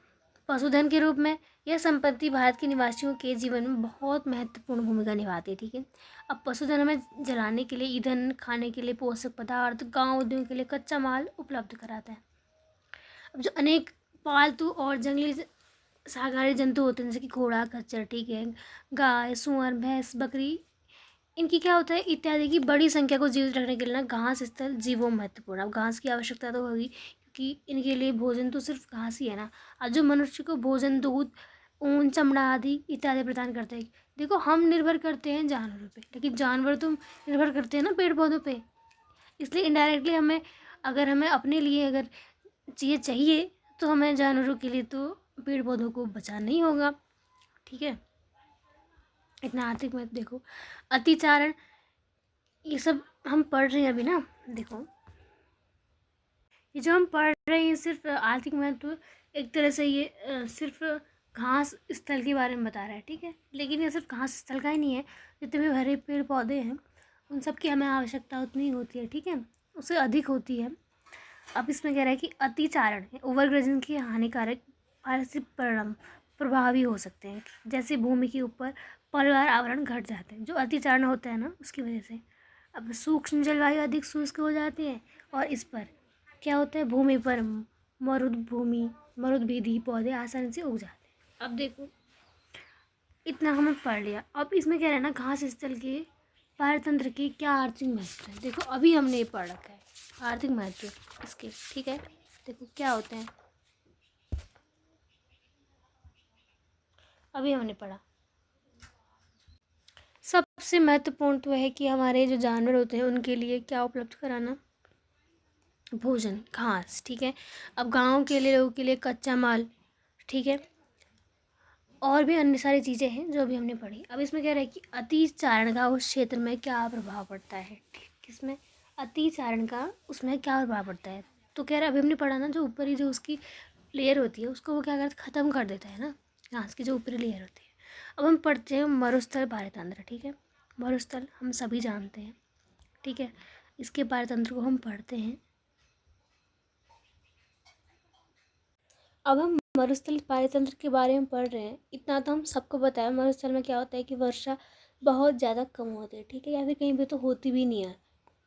पशुधन के रूप में यह संपत्ति भारत के निवासियों के जीवन में बहुत महत्वपूर्ण भूमिका निभाती है। ठीक है, अब पशुधन हमें जलाने के लिए ईंधन, खाने के लिए पोषक पदार्थ, गांव उद्योग के लिए कच्चा माल उपलब्ध कराता है। अब जो अनेक पालतू और जंगली शाकाहारी जंतु होते हैं, जैसे कि घोड़ा, खच्चर, ठीक है, गाय, सूअर, भैंस, बकरी, इनकी क्या होता है, इत्यादि की बड़ी संख्या को जीवित रखने के लिए ना घास स्थल जीवों महत्वपूर्ण। अब घास की आवश्यकता तो होगी, क्योंकि इनके लिए भोजन तो सिर्फ घास ही है ना। आज जो मनुष्य को भोजन, दूध, ऊन, चमड़ा आदि इत्यादि प्रदान करते हैं। देखो हम निर्भर करते हैं जानवरों पे, लेकिन जानवर तो निर्भर करते हैं ना पेड़ पौधों पे। इसलिए इनडायरेक्टली हमें, अगर हमें अपने लिए अगर चीज़ें चाहिए, तो हमें जानवरों के लिए तो पेड़ पौधों को बचाना ही होगा। ठीक है, इतना आर्थिक महत्व देखो। अतिचारण, ये सब हम पढ़ रहे हैं अभी ना। देखो ये जो हम पढ़ रहे हैं सिर्फ आर्थिक महत्व, एक तरह से ये सिर्फ घास स्थल के बारे में बता रहा है। ठीक है, लेकिन ये सिर्फ घास स्थल का ही नहीं है, जितने भी हरे पेड़ पौधे हैं उन सब की हमें आवश्यकता उतनी ही होती है। ठीक है, उससे अधिक होती है। अब इसमें कह रहा है कि अतिचारण, ओवरग्रेजिंग के हानिकारक पारिस्थितिक परिणाम प्रभावी हो सकते हैं, जैसे भूमि के ऊपर पलवार आवरण घट जाते हैं, जो अतिचारण होता है ना उसकी वजह से। अब सूक्ष्म जलवायु अधिक शुष्क हो जाती है, और इस पर क्या होता है, भूमि पर मरुद्भिदी पौधे आसानी से उग जाते हैं। अब देखो इतना हमने पढ़ लिया। अब इसमें क्या रहना, घास स्थल के पारतंत्र की क्या आर्थिक महत्व है। देखो अभी हमने ये पढ़ रखा है आर्थिक महत्व इसके। ठीक है, देखो क्या होते हैं, अभी हमने पढ़ा। सबसे महत्वपूर्ण तो है कि हमारे जो जानवर होते हैं उनके लिए क्या उपलब्ध कराना, भोजन, घास। ठीक है, अब गाँव के लिए लोगों के लिए कच्चा माल। ठीक है, और भी अन्य सारी चीज़ें हैं जो अभी हमने पढ़ी। अब इसमें कह रहा है कि अतिचारण का उस क्षेत्र में क्या प्रभाव पड़ता है। ठीक, किसमें, अतिचारण का उसमें क्या प्रभाव पड़ता है। तो कह रहा है अभी हमने पढ़ा ना, जो ऊपरी जो उसकी लेयर होती है उसको वो क्या करता है, ख़त्म कर देता है ना, घास की जो ऊपरी लेयर होती है। अब हम पढ़ते हैं मरुस्थल पारतंत्र। ठीक है, मरुस्थल हम सभी जानते हैं। ठीक है, इसके पारतंत्र को हम पढ़ते हैं। अब हम मरुस्थल पारतंत्र के बारे में पढ़ रहे हैं। इतना तो हम सबको बताया, मरुस्थल में क्या होता है कि वर्षा बहुत ज़्यादा कम होती है। ठीक है, या फिर कहीं पे तो होती भी नहीं है,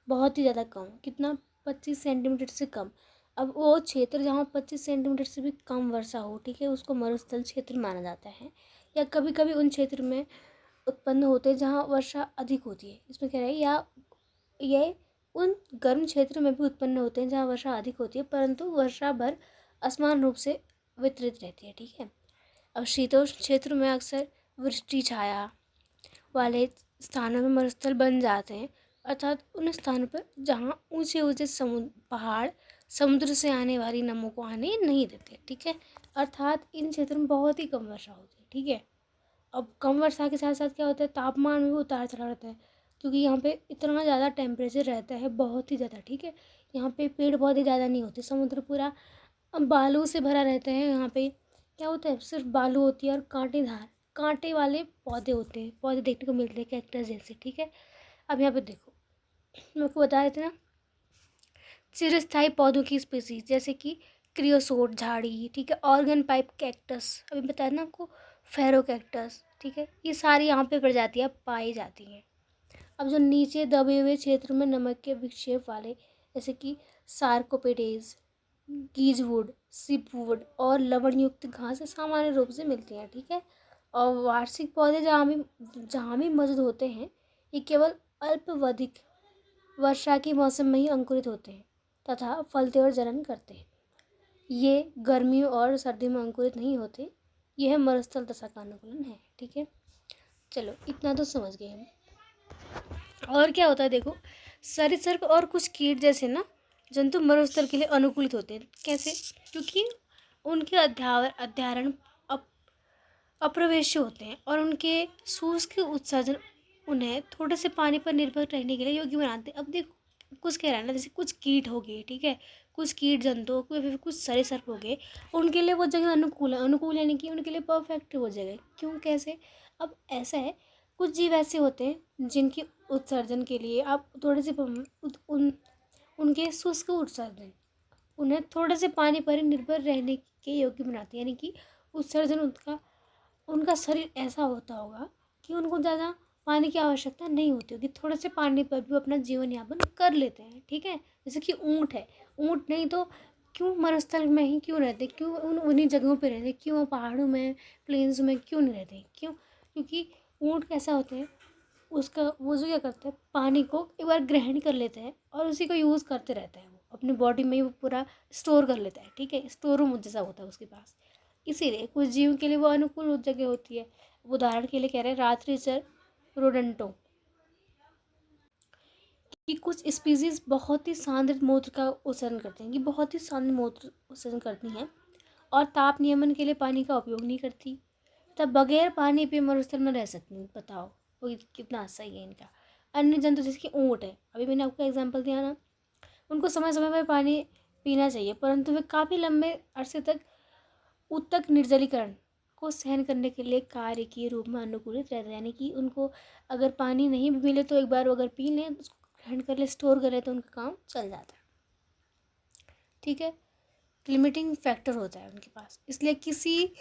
बहुत ही ज़्यादा कम। कितना, 25 सेंटीमीटर से कम। अब वो क्षेत्र जहाँ 25 सेंटीमीटर से भी कम वर्षा हो, ठीक है, उसको मरुस्थल क्षेत्र माना जाता है। या कभी कभी उन क्षेत्र में उत्पन्न होते हैं जहाँ वर्षा अधिक होती है। इसमें कह रहा है, या ये उन गर्म क्षेत्र में भी उत्पन्न होते हैं जहाँ वर्षा अधिक होती है, परंतु वर्षा भर असमान रूप से वितरित रहती है। ठीक है, अब शीतोष्ण क्षेत्र में अक्सर वृष्टि छाया वाले स्थानों में मरुस्थल बन जाते हैं, अर्थात उन स्थानों पर जहाँ ऊंचे ऊंचे पहाड़ समुद्र से आने वाली नमों को आने नहीं देते। ठीक है, अर्थात इन क्षेत्रों में बहुत ही कम वर्षा होती है। ठीक है, अब कम वर्षा के साथ साथ क्या होता है, तापमान में भी उतार चढ़ाव रहता है, क्योंकि यहाँ पे इतना ज़्यादा टेम्परेचर रहता है, बहुत ही ज़्यादा। ठीक है, यहाँ पे पेड़ पौधे ज़्यादा नहीं होते, समुद्र पूरा बालू से भरा रहता है। यहाँ पे क्या होता है, सिर्फ बालू होती है और कांटेदार, कांटे वाले पौधे होते हैं, पौधे देखने को मिलते हैं कैक्टस जैसे। ठीक है, अब यहाँ पे देखो मैं आपको बता रहे थे ना, चिरस्थायी पौधों की स्पीसीज जैसे कि क्रियोसोट झाड़ी। ठीक है, ऑर्गन पाइप कैक्टस, अभी बताया ना आपको, फेरो कैक्टस। ठीक है, ये सारी यहाँ पे प्रजातियाँ पाई जाती हैं। अब जो नीचे दबे हुए क्षेत्र में नमक के विक्षेप वाले जैसे कि सार्कोपेडेज, गीजवुड, सिपवुड और लवण युक्त घास सामान्य रूप से मिलती हैं। ठीक है, और वार्षिक पौधे जहाँ भी मौजूद होते हैं, ये केवल अल्पावधिक वर्षा के मौसम में ही अंकुरित होते हैं तथा फलते और जनन करते हैं। ये गर्मियों और सर्दियों में अंकुरित नहीं होते। यह मरुस्थल दशा का अनुकूलन है। ठीक है, चलो इतना तो समझ गए हम। और क्या होता है देखो, सरीसृप और कुछ कीट जैसे ना जंतु मरुस्थल के लिए अनुकूलित होते हैं। कैसे, क्योंकि उनके अध्यारण अप्रवेश्य होते हैं और उनके शुष्क उत्सर्जन उन्हें थोड़े से पानी पर निर्भर रहने के लिए योग्य बनाते हैं। अब देखो कुछ कह रहा है ना, जैसे कुछ कीट हो गए। ठीक है, कुछ कीट जंतु, फिर कुछ सरीसृप हो गए, उनके लिए वो जगह अनुकूल है। अनुकूल यानी कि उनके लिए परफेक्ट है वो जगह। क्यों, कैसे, अब ऐसा है, कुछ जीव ऐसे होते हैं जिनकी उत्सर्जन के लिए आप थोड़े से उनके शुष्क उत्सर्जन उन्हें थोड़े से पानी पर ही निर्भर रहने के योग्य बनाते हैं। यानी कि उत्सर्जन उनका शरीर ऐसा होता होगा कि उनको ज़्यादा पानी की आवश्यकता नहीं होती होगी, थोड़े से पानी पर भी अपना जीवन यापन कर लेते हैं। ठीक है, जैसे कि ऊँट है, ऊँट नहीं तो क्यों मरुस्थल में ही क्यों रहते, क्यों उन्हीं जगहों पे रहते, क्यों पहाड़ों में, प्लेन्स में क्यों नहीं रहते, क्यों, क्योंकि ऊँट कैसा होते हैं, उसका वो जो क्या करता है, पानी को एक बार ग्रहण कर लेता है और उसी को यूज़ करते रहता है। वो अपनी बॉडी में ही वो पूरा स्टोर कर लेता है, ठीक है, स्टोर रूम जैसा होता है उसके पास। इसीलिए कुछ जीव के लिए वो अनुकूल जगह होती है। उदाहरण के लिए कह रहे हैं रात्रिचर रोडेंटो कि कुछ स्पीसीज बहुत ही सांद्र मूत्र का उत्सर्जन करते हैं, कि बहुत ही सांद्र मूत्र उत्सर्जन करती हैं और ताप नियमन के लिए पानी का उपयोग नहीं करती, तब बगैर पानी पिए मरुस्थल में रह सकती हैं। बताओ वो कितना सही है इनका। अन्य जंतु जैसे कि ऊँट है, अभी मैंने आपको एग्जांपल दिया ना, उनको समय समय पर पानी पीना चाहिए, परंतु वे काफ़ी लंबे अरसे तक उत्तक निर्जलीकरण को सहन करने के लिए कार्य के रूप में अनुकूलित रहते हैं। यानी कि उनको अगर पानी नहीं भी मिले तो एक बार वो अगर पी लें, उसको ग्रहण कर ले, स्टोर कर ले, तो उनका काम चल जाता है, ठीक है। लिमिटिंग फैक्टर होता है उनके पास, इसलिए किसी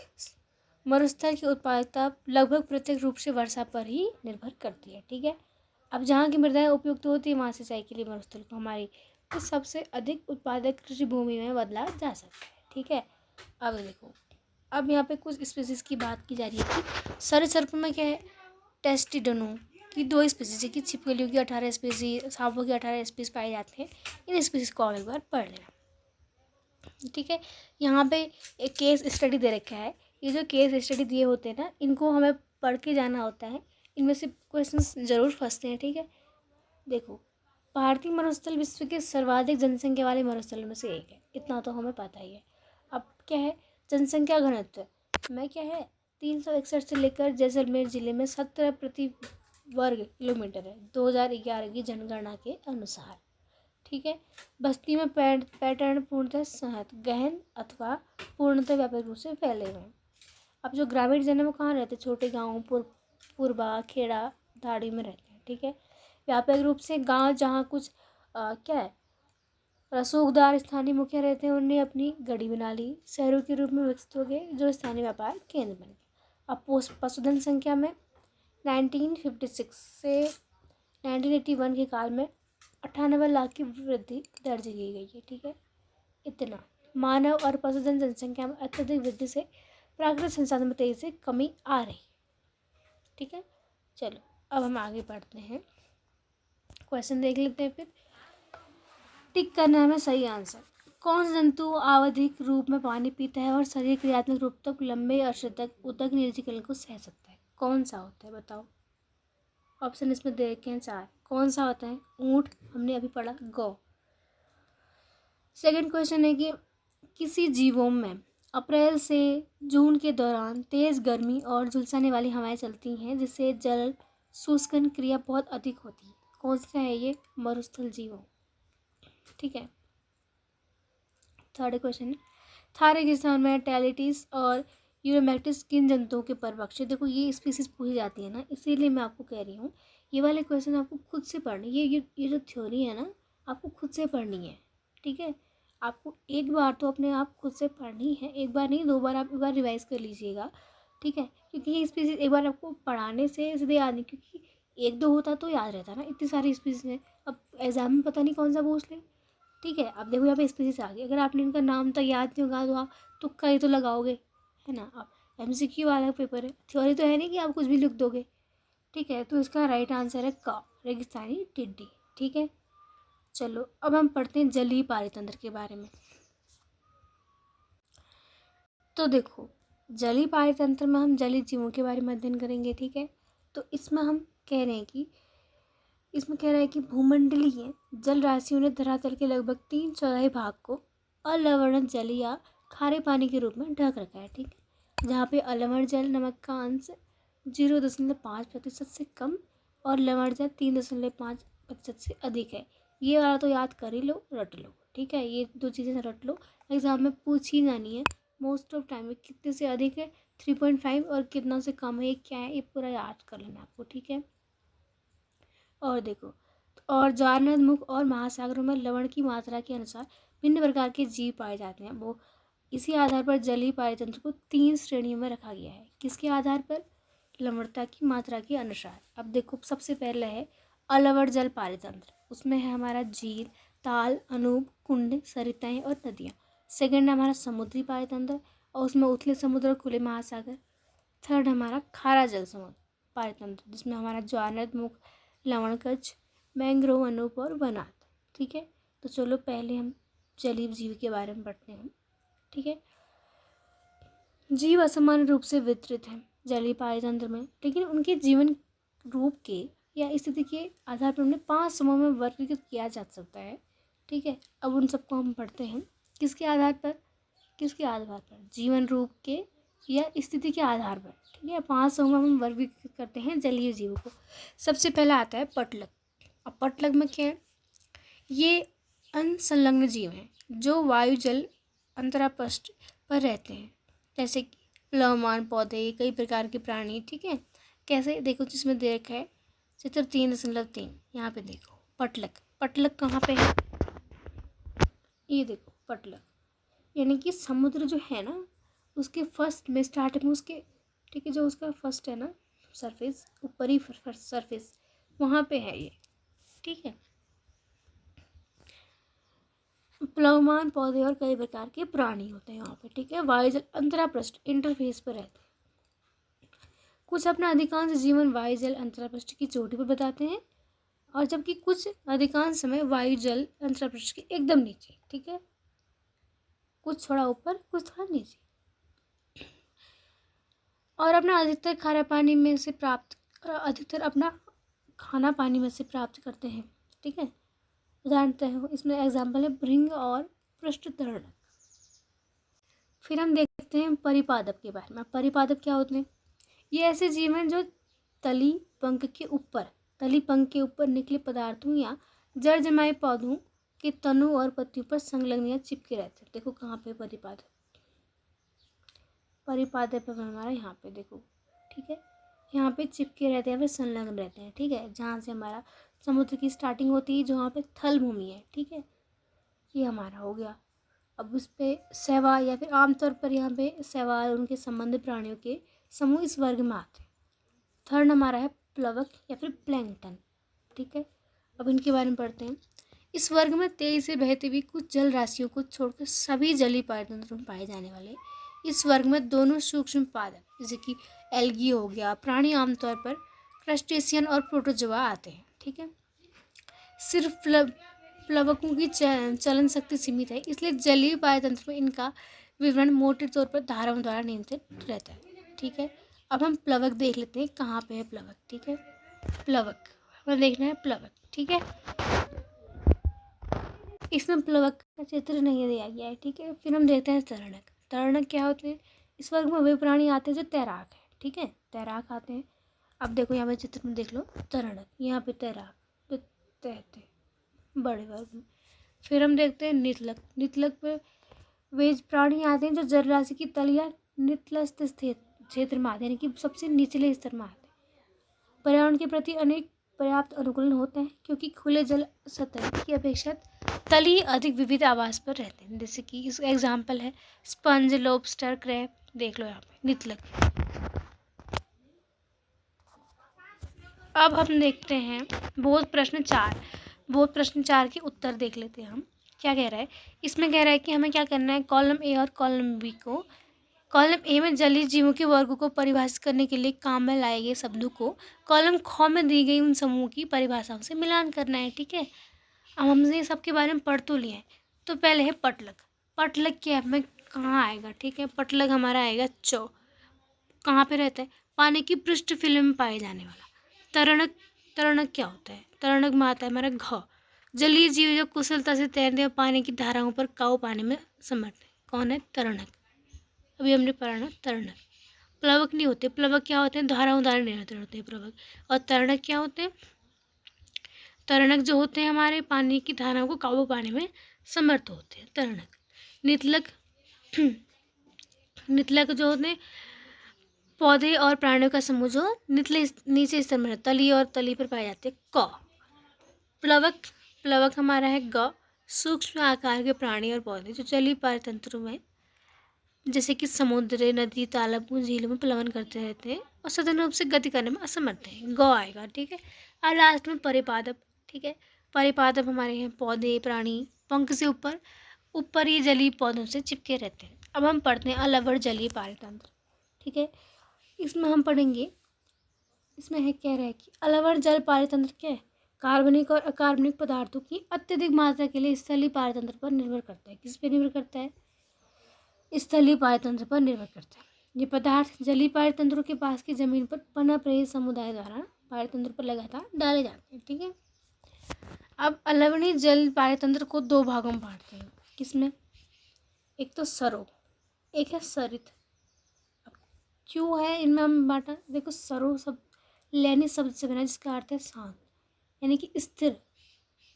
मरुस्थल की उत्पादकता लगभग प्रत्येक रूप से वर्षा पर ही निर्भर करती है, ठीक है। अब जहाँ की मृदाएं उपयुक्त होती है वहाँ सिंचाई के लिए मरुस्थल को हमारी तो सबसे अधिक उत्पादक कृषि भूमि में बदला जा सकता है, ठीक है। अब देखो, अब यहाँ पे कुछ स्पीसीज की बात की जा रही है कि सरीसृप में क्या है, टेस्टिडोनो की 2 स्पीसीज है, कि छिपकलियों की 18 स्पीसीज, सांपों की 18 स्पीसीज पाए जाते हैं। इन स्पीसीज को आप एक बार पढ़ लेना, ठीक है। यहाँ पे एक केस स्टडी दे रखा है। ये जो केस स्टडी दिए होते हैं ना, इनको हमें पढ़ के जाना होता है, इनमें से क्वेश्चंस जरूर फंसते हैं, ठीक है। देखो, भारतीय मरुस्थल विश्व के सर्वाधिक जनसंख्या वाले मरुस्थलों में से एक है, इतना तो हमें पता ही है। अब क्या है, जनसंख्या घनत्व में क्या है, 361 से लेकर जैसलमेर जिले में 17 प्रति वर्ग किलोमीटर है 2011 की जनगणना के अनुसार, ठीक है। बस्ती में पैटर्न पूर्णतः सहत गहन अथवा पूर्णतः व्यापक रूप से फैले हुए हैं। अब जो ग्रामीण जन है वो कहाँ रहते हैं, छोटे गाँव, पूर्वा, खेड़ा, धाड़ी में रहते हैं, ठीक है। व्यापक रूप से गांव जहाँ कुछ क्या है, रसूखदार स्थानीय मुखिया रहते हैं, उन्होंने अपनी गढ़ी बना ली, शहरों के रूप में विकसित हो गए जो स्थानीय व्यापार केंद्र बन गए। अब पशुधन संख्या में 1956 से 1981 के काल में 98 लाख की वृद्धि दर्ज की गई है, ठीक है। इतना मानव और पशुधन जनसंख्या में अत्यधिक वृद्धि से प्राकृतिक संसाधन में तेजी से कमी आ रही, ठीक है। चलो अब हम आगे बढ़ते हैं, क्वेश्चन देख लेते हैं। फिर टिक करना है सही आंसर। कौन सा जंतु आवधिक रूप में पानी पीता है और शरीर क्रियात्मक रूप तक लंबे अरसे तक उदक निर्जलीकरण को सह सकता है, कौन सा होता है बताओ। ऑप्शन इसमें दे रखे हैं 4, कौन सा होता है, ऊँट हमने अभी पढ़ा, गौ। सेकंड क्वेश्चन है कि किसी जीवों में अप्रैल से जून के दौरान तेज गर्मी और झुलसाने वाली हवाएं चलती हैं जिससे जल शुष्कन क्रिया बहुत अधिक होती है, कौन सा है ये, मरुस्थल जीवों, ठीक है। थर्ड क्वेश्चन है थार रेगिस्तान में टैलिटीज और यूरोमैक्टिस किन जंतुओं के परभक्षी। देखो ये स्पीसीज पूछी जाती है ना, इसीलिए मैं आपको कह रही हूँ ये वाले क्वेश्चन आपको खुद से पढ़नी, ये जो थ्योरी है ना आपको खुद से पढ़नी है, ठीक है। आपको एक बार तो अपने आप खुद से पढ़नी है, एक बार नहीं 2 बार, आप एक बार रिवाइज कर लीजिएगा, ठीक है। क्योंकि ये स्पीसीज एक बार आपको पढ़ाने से सीधे याद नहीं, क्योंकि 1-2 होता तो याद रहता ना, इतनी सारी स्पीसीज हैं, अब एग्जाम में पता नहीं कौन सा पूछ ले, ठीक है। अब देखो यहाँ पे स्पीसीज आ गई, अगर आपने इनका नाम तक याद नहीं होगा तो आप तुक्का ही तो लगाओगे, है ना। अब MCQ वाला पेपर है, थ्योरी तो है नहीं कि आप कुछ भी लिख दोगे, ठीक है। तो इसका राइट आंसर है का, रेगिस्तानी टिड्डी, ठीक है। चलो अब हम पढ़ते हैं जलीय पारितंत्र के बारे में। तो देखो जलीय पारितंत्र में हम जलीय जीवों के बारे में अध्ययन करेंगे, ठीक है। तो इसमें हम कह रहे हैं कि इसमें कह रहा है कि भूमंडलीय जल राशियों ने धरातल के लगभग 3/4 भाग को अलवणित जल या खारे पानी के रूप में ढक रखा है, ठीक है। जहाँ पे अलवण जल नमक का अंश 0.5% से कम और लवण जल 3.5% से अधिक है। ये वाला तो याद कर ही लो, रट लो, ठीक है। ये 2 चीज़ें रट लो, एग्जाम में पूछी जानी है मोस्ट ऑफ टाइम में। कितने से अधिक है 3.5 और कितना से कम है ये क्या है, ये पूरा याद कर लेना आपको, ठीक है। और देखो, और ज्वार मुख और महासागरों में लवण की मात्रा के अनुसार भिन्न प्रकार के जीव पाए जाते हैं। वो इसी आधार पर जलीय पारितंत्र को 3 श्रेणियों में रखा गया है, किसके आधार पर, लवणता की मात्रा के अनुसार। अब देखो सबसे पहले है अलवण जल पारितंत्र, उसमें है हमारा झील, ताल, अनूप, कुंड, सरिताएं और नदियाँ। सेकंड है हमारा समुद्री पारितंत्र और उसमें उथले समुद्र और खुले महासागर। थर्ड हमारा खारा जल समुद्र पारतंत्र, जिसमें हमारा ज्वारनदमुख, लवणकच्छ, मैंग्रोव, अनूप और वनात। ठीक है, तो चलो पहले हम जलीय जीव के बारे में पढ़ते हैं। ठीक है, जीव असमान रूप से वितरित हैं जलीय पारतंत्र में, लेकिन उनके जीवन रूप के या स्थिति के आधार पर उन्हें 5 समूह में वर्गीकृत किया जा सकता है। ठीक है, अब उन सबको हम पढ़ते हैं। किसके आधार पर? जीवन रूप के या स्थिति के आधार पर। ठीक है, 5 समूह में हम वर्गीकृत करते हैं जलीय जीवों को। सबसे पहला आता है पटलग। अब पटलग में क्या है? ये अनसंलग्न जीव हैं जो वायु जल अंतरापृष्ठ पर रहते हैं, जैसे कि प्लवमान पौधे, कई प्रकार के प्राणी। ठीक है, कैसे? देखो जिसमें देखा है चित्र 3.3, यहाँ पे देखो पटलग। पटलग कहाँ पे है? ये देखो पटलग, यानी कि समुद्र जो है ना, उसके फर्स्ट में स्टार्टिंग में उसके, ठीक है, जो उसका फर्स्ट है ना सरफेस, ऊपरी सरफेस, वहाँ पे है ये। ठीक है, प्लवमान पौधे और कई प्रकार के प्राणी होते हैं वहाँ पे। ठीक है, वायुजल अंतरापृष्ठ इंटरफेस पर रहते हैं। कुछ अपना अधिकांश जीवन वायुजल अंतरापृष्ठ की चोटी पर बताते हैं, और जबकि कुछ अधिकांश समय वायुजल अंतरापृष्ठ के एकदम नीचे। ठीक है, कुछ थोड़ा ऊपर, कुछ थोड़ा नीचे, और अपना अधिकतर खारा पानी में से प्राप्त, अधिकतर अपना खाना पानी में से प्राप्त करते हैं। ठीक है, उदाहरणतः इसमें एग्जाम्पल है भृंग और पृष्ठतरणक। फिर हम देखते हैं परिपादप के बारे में। परिपादप क्या होते हैं? ये ऐसे जीव हैं जो तली पंख के ऊपर निकले पदार्थों या जड़ जमाए पौधों के तनों और पत्तियों पर संलग्न या चिपके रहते हैं। देखो कहाँ पे परिपादप है हमारा, यहाँ पे देखो। ठीक है, यहाँ पे चिपके रहते हैं, फिर संलग्न रहते हैं। ठीक है, जहाँ से हमारा समुद्र की स्टार्टिंग होती है, जो वहाँ पे थल भूमि है। ठीक है, ये हमारा हो गया। अब उस पर शैवाल या फिर आमतौर पर यहाँ पे शैवाल, उनके संबंधित प्राणियों के समूह इस वर्ग में आते हैं। थर्ड हमारा है प्लवक या फिर प्लैंकटन। ठीक है, अब इनके बारे में पढ़ते हैं। इस वर्ग में तेजी से बहती हुई कुछ जल राशियों को छोड़कर सभी जलीय पारतंत्रों में पाए जाने वाले इस वर्ग में दोनों सूक्ष्म पादप, जैसे कि एल्गी हो गया, प्राणी आमतौर पर क्रस्टेशियन और प्रोटोजोआ आते हैं। ठीक है, सिर्फ प्लवकों की चलन शक्ति सीमित है, इसलिए जलीय पारतंत्र में इनका विवरण मोटे तौर पर धाराओं द्वारा नियंत्रित रहता है। ठीक है, अब हम प्लवक देख लेते हैं, कहाँ पे है प्लवक। ठीक है, प्लवक हमें देखना है प्लवक। ठीक है, इसमें प्लवक का चित्र नहीं दिया गया है। ठीक है, फिर हम देखते हैं तरणक। तरणक क्या होते हैं? इस वर्ग में वे प्राणी आते हैं जो तैराक है। ठीक है, तैराक आते हैं। अब देखो यहाँ पे चित्र में देख लो तरणक, यहाँ पे तैराक जो तैरते बड़े वर्ग में। फिर हम देखते हैं नितलक। नितलक पे वे प्राणी आते हैं जो जलराशि की तल या नितलस्थ क्षेत्र में आते हैं, यानी कि सबसे निचले स्तर में आते हैं। पर्यावरण के प्रति अनेक पर्याप्त अनुकूलन होते हैं, क्योंकि खुले जल सतह की अपेक्षा तली अधिक विविध आवास पर रहते हैं। जैसे कि इसका एग्जाम्पल है स्पंज, लॉबस्टर, क्रैब। देख लो यहाँ पे नितलक। अब हम देखते हैं बहुत प्रश्न 4 के उत्तर देख लेते हैं हम। क्या कह रहा है? इसमें कह रहा है कि हमें क्या करना है, कॉलम ए और कॉलम बी को, कॉलम ए में जलीय जीवों के वर्गों को परिभाषित करने के लिए काम में लाए गए शब्दों को कॉलम ख में दी गई उन समूह की परिभाषाओं से मिलान करना है। ठीक है, अब हमने ये सबके बारे में पढ़ तो लिया है। तो पहले है पटलग। पटलग क्या हमें कहाँ आएगा? ठीक है, पटलग हमारा आएगा कहाँ पे रहता है? पानी की पृष्ठ फिल्म में पाए जाने वाला। तरणक, तरणक क्या होता है? तरणक में आता है हमारा घ, जलीय जीव जो कुशलता से तैरते हैं पानी की धाराओं पर काबू पाने में समर्थ है। कौन है? तरणक। अभी हमने पढ़ा ना तरणक। प्लवक नहीं होते। प्लवक क्या होते हैं? धाराओं द्वारा नियंत्रित होते हैं प्लवक। और तरणक क्या होते हैं? तरणक जो होते हैं हमारे पानी की धाराओं को काबू पाने में समर्थ होते हैं, तरणक। नितलक, नितलक जो होते हैं पौधे और प्राणियों का समूह जो नीचे स्तर में तली और तली पर पाए जाते हैं। क। प्लवक, प्लवक हमारा है ग, सूक्ष्म आकार के प्राणी और पौधे जो जलीय पारतंत्रों में, जैसे कि समुद्र, नदी, तालाबों, झीलों में प्लवन करते रहते हैं और सघन रूप से गति करने में असमर्थ है। ग आएगा। ठीक है, और लास्ट में परिपादप। ठीक है, परिपादप हमारे हैं पौधे, प्राणी, पंख से ऊपर ये जलीय पौधों से चिपके रहते हैं। अब हम पढ़ते हैं अलवर जलीय पारतंत्र। ठीक है, इसमें हम पढ़ेंगे इसमें है कह रहा है कि अलवण जल पारितंत्र क्या है, कार्बनिक और अकार्बनिक पदार्थों की अत्यधिक मात्रा के लिए स्थलीय पारितंत्र पर निर्भर करता है। किस पे निर्भर करता है? स्थलीय पारितंत्र पर निर्भर करता है। ये पदार्थ जलीय पारितंत्रों के पास की जमीन पर पुनः रहित समुदाय द्वारा पारितंत्र पर लगातार डाले जाते हैं। ठीक है, अब अलवणीय जल पारितंत्र को दो भागों में बांटते हैं। किसमें? एक तो सरो, एक है सरित। अब क्यों है इनमें हम बांटा? देखो, सरो सब लैनी शब्द से बना जिसका अर्थ है शांत, यानी कि स्थिर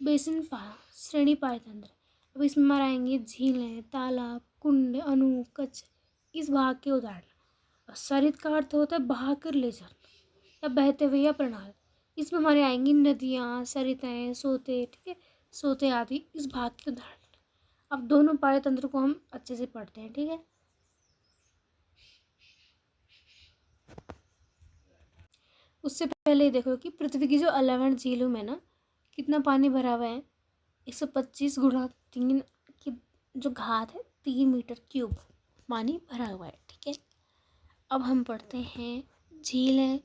बेसिन श्रेणी पारितंत्र। अब इसमें हमारे आएंगे झीलें, तालाब, कुंड, अनु, कच्छ, इस भाग के उदाहरण। और सरित का अर्थ होता है बहाकर ले जाना या बहते हुए या प्रणाल। इसमें हमारे आएंगी नदियाँ, सरिताएं, सोते, ठीक है, सोते आदि इस भाग के उदाहरण। अब दोनों पारितंत्र को हम अच्छे से पढ़ते हैं। ठीक है, उससे पहले देखो कि पृथ्वी की जो अलवण झीलों में ना कितना पानी भरा हुआ है, 125 गुणा 3 की जो घात है 3 मीटर क्यूब पानी भरा हुआ है। ठीक है, अब हम पढ़ते हैं झीलें,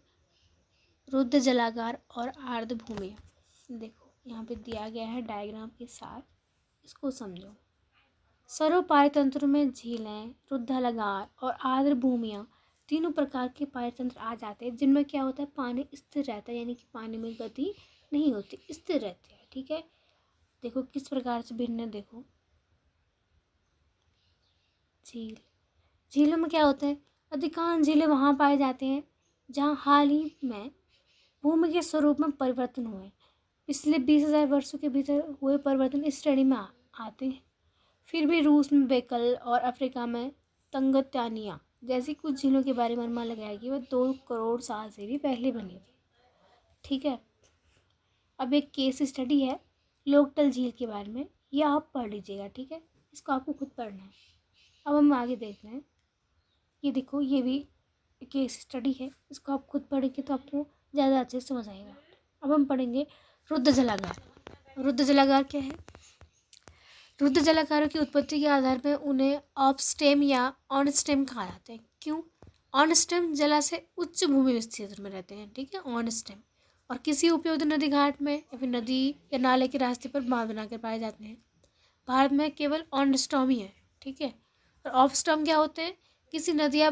रुद्र जलागार और आर्द्र भूमियाँ। देखो यहाँ पे दिया गया है डायग्राम के साथ, इसको समझो। सरो पारितंत्र में झीलें, रुद्र जलागार और आर्द्र भूमियाँ तीनों प्रकार के पारितंत्र आ जाते हैं, जिनमें क्या होता है, पानी स्थिर रहता है, यानी कि पानी में गति नहीं होती, स्थिर रहती है। ठीक है, देखो किस प्रकार से भिन्न है। देखो झीलों में क्या होता है, अधिकांश झीलें वहाँ पाए जाते हैं जहाँ हाल ही में भूमि के स्वरूप में परिवर्तन हुए। पिछले 20,000 वर्षों के भीतर हुए परिवर्तन इस श्रेणी में आते हैं। फिर भी रूस में बेकल और अफ्रीका में तंगत्यानिया जैसी कुछ झीलों के बारे में अनुमान लगाया कि वह 2 करोड़ साल से भी पहले बनी थी। ठीक है, अब एक केस स्टडी है लोकटल झील के बारे में, यह आप पढ़ लीजिएगा। ठीक है, इसको आपको खुद पढ़ना है। अब हम आगे देखते हैं। ये देखो, ये भी केस स्टडी है, इसको आप खुद पढ़ेंगे तो आपको ज़्यादा अच्छे से समझ आएगा। अब हम पढ़ेंगे रुद्र जलागार। रुद्र जलागार क्या है? रुद्र जलागारों की उत्पत्ति के आधार पर उन्हें ऑफ स्टेम या ऑन स्टेम कहा जाता है। क्यों? ऑन स्टेम जलाशय उच्च भूमि क्षेत्र में रहते हैं। ठीक है, ऑन स्टेम, और किसी उपयोगी नदी घाट में या फिर नदी या नाले के रास्ते पर बांध बनाकर पाए जाते हैं। भारत में केवल ऑन स्टॉम ही है। ठीक है, और ऑफ स्टॉम क्या होते हैं? किसी नदी या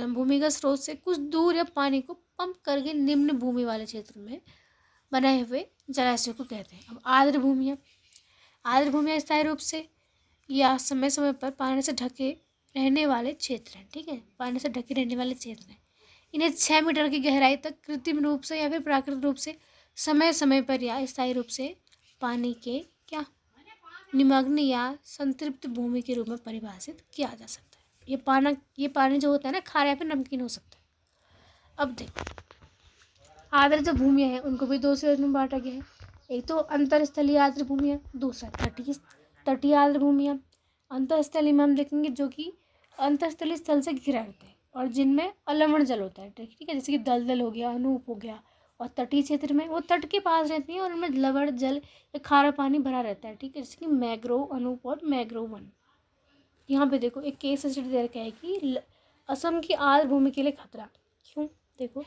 भूमिगत स्रोत से कुछ दूर या पानी को पंप करके निम्न भूमि वाले क्षेत्र में बनाए हुए जलाशय को कहते हैं। अब आर्द्र भूमियाँ, आर्द्र भूमियाँ स्थायी रूप से या समय समय पर पानी से ढके रहने वाले क्षेत्र हैं। ठीक है, पानी से ढके रहने वाले क्षेत्र हैं। इन्हें 6 मीटर की गहराई तक कृत्रिम रूप से या फिर प्राकृतिक रूप से समय समय पर या स्थायी रूप से पानी के क्या निमग्न या संतृप्त भूमि के रूप में परिभाषित किया जा सकता है। ये पानी जो होता है ना, खारा या फिर नमकीन हो सकता है। अब देखो, आर्द्र जो भूमियाँ हैं उनको भी 2 श्रेणी में बांटा गया है। एक तो अंतरस्थलीय आर्द्र भूमियाँ, दूसरा तटीय आर्द्र भूमियाँ। अंतरस्थलीय में हम देखेंगे जो कि अंतरस्थलीय स्थल से घिरा रहता है और जिनमें अलवण जल होता है। ठीक है, जैसे कि दलदल हो गया, अनूप हो गया। और तटीय क्षेत्र में वो तट के पास रहती हैं और उनमें लवण जल या खारा पानी भरा रहता है। ठीक है, जैसे कि मैंग्रोव, अनूप और मैंग्रोव वन। यहाँ पे देखो एक केस स्टडी दे रखा है कि असम की आर्द्र भूमि के लिए खतरा। क्यों? देखो,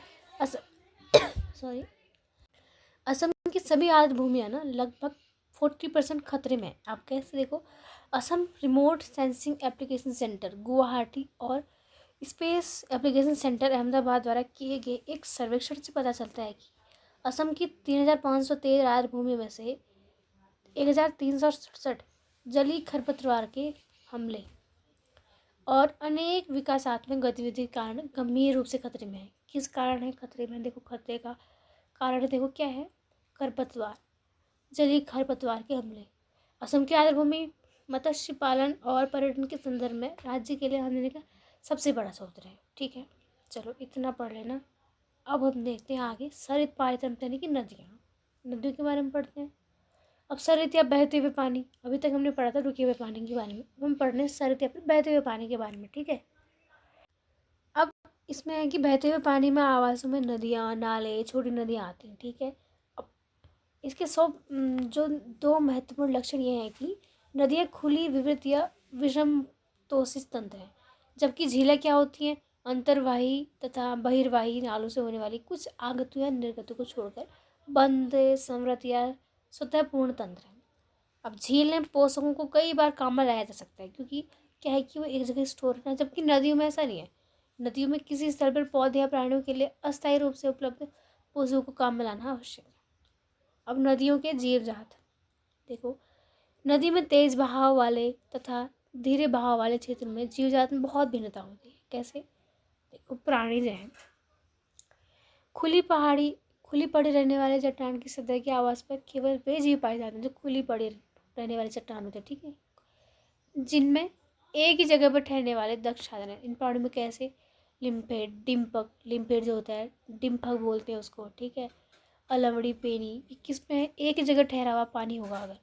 असम की सभी आर्द्र भूमियाँ ना लगभग 40% खतरे में। आप कैसे? देखो, Assam remote sensing application centre Guwahati और स्पेस एप्लीकेशन सेंटर अहमदाबाद द्वारा किए गए एक सर्वेक्षण से पता चलता है कि असम की 3,513 आर्द्र भूमि में से 1,367 जलीय खरपतवार के हमले और अनेक विकासात्मक गतिविधि के कारण गंभीर रूप से खतरे में है। किस कारण है खतरे में? देखो, खतरे का कारण देखो क्या है, खरपतवार, जलीय खरपतवार के हमले। असम की आर्द्र भूमि मत्स्य पालन और पर्यटन के संदर्भ में राज्य के लिए आमदनी का सबसे बड़ा स्रोत है। ठीक है, चलो इतना पढ़ लेना। अब हम देखते हैं आगे सरित पारितंत्र यानी कि नदियाँ, नदियों के बारे में पढ़ते हैं। अब सरित या बहते हुए पानी, अभी तक हमने पढ़ा था रुके हुए पानी के बारे में, अब हम पढ़ रहे हैं सरित या फिर बहते हुए पानी के बारे में। ठीक है, अब इसमें है कि बहते हुए पानी में आवासों में नदियाँ, नाले, छोटी नदियाँ आती हैं। ठीक है, अब इसके जो 2 महत्वपूर्ण लक्षण ये हैं कि नदियाँ खुली, विवृत या विषम तोषित तंत्र हैं, जबकि झीलें क्या होती हैं? अंतर्वाही तथा बहिर्वाही नालों से होने वाली कुछ आगतों या निर्गतों को छोड़कर बंद, समृद्ध या स्वतः पूर्ण तंत्र है। अब झील में पोषकों को कई बार काम में लाया जा सकता है, क्योंकि क्या है कि वो एक जगह स्टोर करना है, जबकि नदियों में ऐसा नहीं है। नदियों में किसी स्थल पर पौधे या प्राणियों के लिए अस्थायी रूप से उपलब्ध पोषकों को काम में लाना आवश्यक है। अब नदियों के जीव जात देखो, नदी में तेज बहाव वाले तथा धीरे बहाव वाले क्षेत्रों में जीव जात में बहुत भिन्नता होती है। कैसे? देखो, प्राणी जो है खुली पड़ी रहने वाले चट्टान की सतह के आवास पर केवल वे जीव पाए जाते हैं जो खुली पड़ी रहने वाले चट्टान होते हैं, ठीक है, जिनमें एक ही जगह पर ठहरने वाले दक्ष साधन है। इन प्राणियों में कैसे? लिम्फेड जो होता है, डिम्फक बोलते हैं उसको, ठीक है, अलवड़ी, पेनी, किसमें एक ही जगह ठहरा हुआ पानी होगा अगर,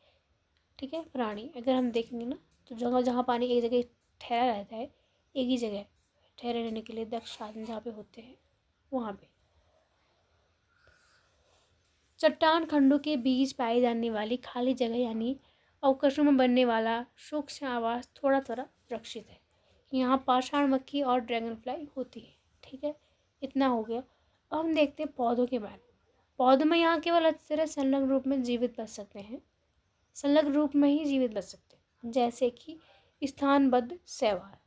ठीक है, प्राणी अगर हम देखेंगे ना, तो जगह जहाँ पानी एक जगह ठहरा रहता है, एक ही जगह ठहरे रहने के लिए दक्ष साधन जहाँ पे होते हैं, वहाँ पे चट्टान खंडों के बीच पाई जाने वाली खाली जगह यानी अवकाशों में बनने वाला सूक्ष्म आवास थोड़ा थोड़ा सुरक्षित है। यहाँ पाषाण मक्खी और ड्रैगन फ्लाई होती है, ठीक है, इतना हो गया। अब हम देखते हैं पौधों के बारे में। पौधों में यहाँ केवल अक्षर संलग्न रूप में जीवित बच सकते हैं, संलग्न रूप में ही जीवित बच सकते हैं, जैसे कि स्थानबद्ध शैवाल,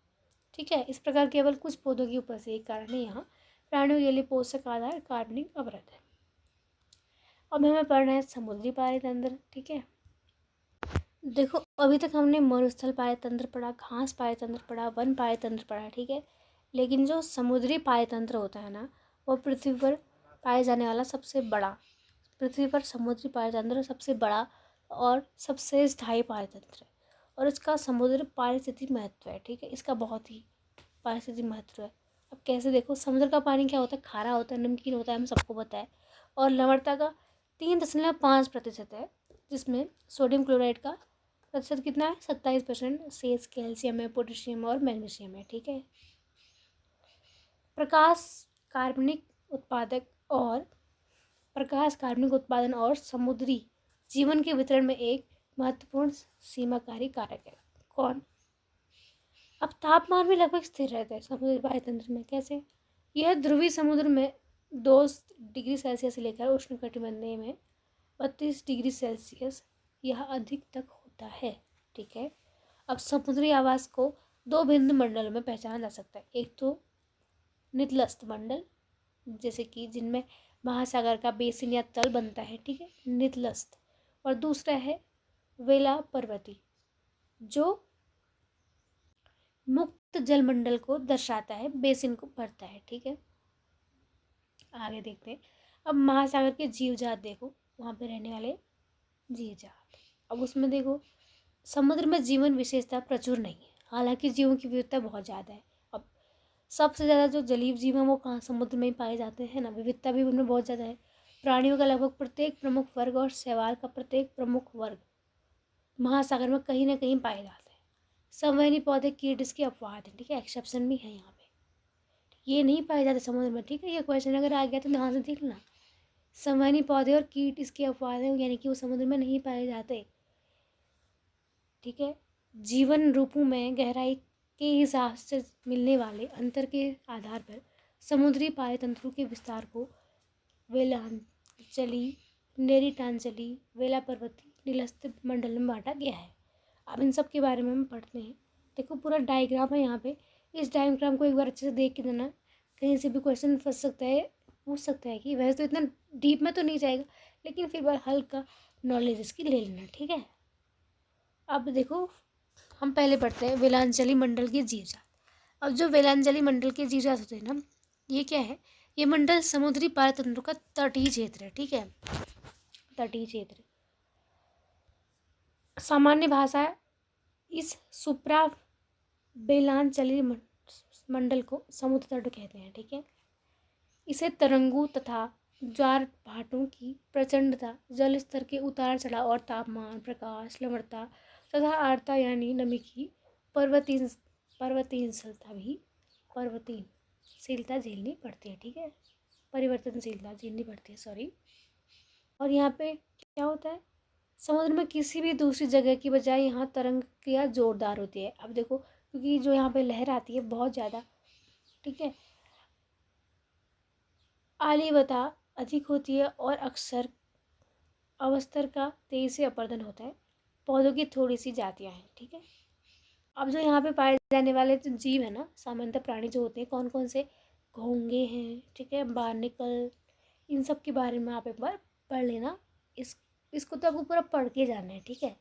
ठीक है। इस प्रकार केवल कुछ पौधों की उपस्थिति के कारण यहाँ प्राणियों के लिए पोषक आधार कार्बनिक अवरत है। अब हमें पढ़ना है समुद्री पायतंत्र, ठीक है। देखो, अभी तक हमने मरुस्थल पायतंत्र पढ़ा, घास पायतंत्र पढ़ा, वन पायतंत्र पढ़ा, ठीक है, लेकिन जो समुद्री पायतंत्र होता है ना, वो पृथ्वी पर पाए जाने वाला सबसे बड़ा, पृथ्वी पर समुद्री पायतंत्र सबसे बड़ा और सबसे स्थायी पायतंत्र है, और इसका समुद्र पारिस्थितिक महत्व है, ठीक है, इसका बहुत ही पारिस्थितिक महत्व है। अब कैसे? देखो, समुद्र का पानी क्या होता है? खारा होता है, नमकीन होता है, हम सबको पता है, और लवणता का 3.5% है, जिसमें सोडियम क्लोराइड का प्रतिशत कितना है? 27%। शेष कैल्शियम है, पोटेशियम और मैग्नीशियम है, ठीक है। प्रकाश कार्बनिक उत्पादन और समुद्री जीवन के वितरण में एक महत्वपूर्ण सीमाकारी कारक है। कौन? अब तापमान भी लगभग स्थिर रहता है समुद्री पायतंत्र में। कैसे? यह ध्रुवीय समुद्र में 2 डिग्री सेल्सियस से लेकर उष्णकटिबंधीय में 32 डिग्री सेल्सियस यह अधिक तक होता है, ठीक है। अब समुद्री आवास को 2 भिन्न मंडलों में पहचाना जा सकता है। एक तो नितलस्थ मंडल, जैसे कि जिनमें महासागर का बेसिन या तल बनता है, ठीक है, नितलस्थ, और दूसरा है वेला पर्वती, जो मुक्त जलमंडल को दर्शाता है, बेसिन को भरता है, ठीक है। आगे देखते हैं। अब महासागर के जीवजात देखो, वहाँ पे रहने वाले जीवजात। अब उसमें देखो, समुद्र में जीवन विशेषता प्रचुर नहीं है, हालांकि जीवों की विविधता बहुत ज़्यादा है। अब सबसे ज़्यादा जो जलीय जीव हैं वो कहाँ? समुद्र में ही पाए जाते हैं ना, विविधता भी उनमें बहुत ज़्यादा है। प्राणियों का लगभग प्रत्येक प्रमुख वर्ग और शैवाल का प्रत्येक प्रमुख वर्ग महासागर में कहीं ना कहीं पाए जाते हैं। संवहनी पौधे, कीट इसके अपवाद हैं, ठीक है, एक्सेप्शन भी है यहाँ पे, ये नहीं पाए जाते समुद्र में, ठीक है। ये क्वेश्चन अगर आ गया तो ध्यान से देख लेना। संवहनी पौधे और कीट इसके अपवाद हैं, यानी कि वो समुद्र में नहीं पाए जाते, ठीक है। जीवन रूपों में गहराई के हिसाब से मिलने वाले अंतर के आधार पर समुद्री पायतंत्रों के विस्तार को वेलांचली, नेरिटांचली, वेला पर्वती, नीलस्थ मंडल में बांटा गया है। अब इन सब के बारे में हम पढ़ते हैं। देखो, पूरा डायग्राम है यहाँ पे, इस डायग्राम को एक बार अच्छे से देख के देना, कहीं से भी क्वेश्चन फंस सकता है, पूछ सकता है कि वैसे तो इतना डीप में तो नहीं जाएगा, लेकिन फिर बार हल्का नॉलेज इसकी ले लेना, ठीक है। अब देखो, हम पहले पढ़ते हैं वेलांचली मंडल के जीवजात। अब जो वेलांचली मंडल के जीवजात होते हैं ना, ये क्या है? ये मंडल समुद्री पायतंत्र का तटीय क्षेत्र है, ठीक है, तटीय क्षेत्र। सामान्य भाषा इस सुप्रा वेलांचली मंडल को समुद्र तट कहते हैं, ठीक है। इसे तरंगों तथा ज्वार भाटों की प्रचंडता, जल स्तर के उतार चढ़ाव और तापमान, प्रकाश, लवणता तथा आर्द्रता यानी नमी की परिवर्तनशीलता झेलनी पड़ती है, ठीक है, परिवर्तनशीलता झेलनी पड़ती है, सॉरी। और यहाँ पे क्या होता है? समुद्र में किसी भी दूसरी जगह की बजाय यहाँ तरंग क्रिया जोरदार होती है। अब देखो, क्योंकि जो यहाँ पे लहर आती है बहुत ज़्यादा, ठीक है, आलिवता अधिक होती है और अक्सर अवस्थर का तेजी से अपर्दन होता है। पौधों की थोड़ी सी जातियां हैं, ठीक है। अब जो यहाँ पे पाए जाने वाले जो जीव है ना, सामान्यतः प्राणी जो होते हैं, कौन कौन से, घोंगे हैं, ठीक है, बार्निकल, इन सब के बारे में आप एक बार पढ़ लेना। इसको तो आपको पूरा पढ़ के जाना है, ठीक है।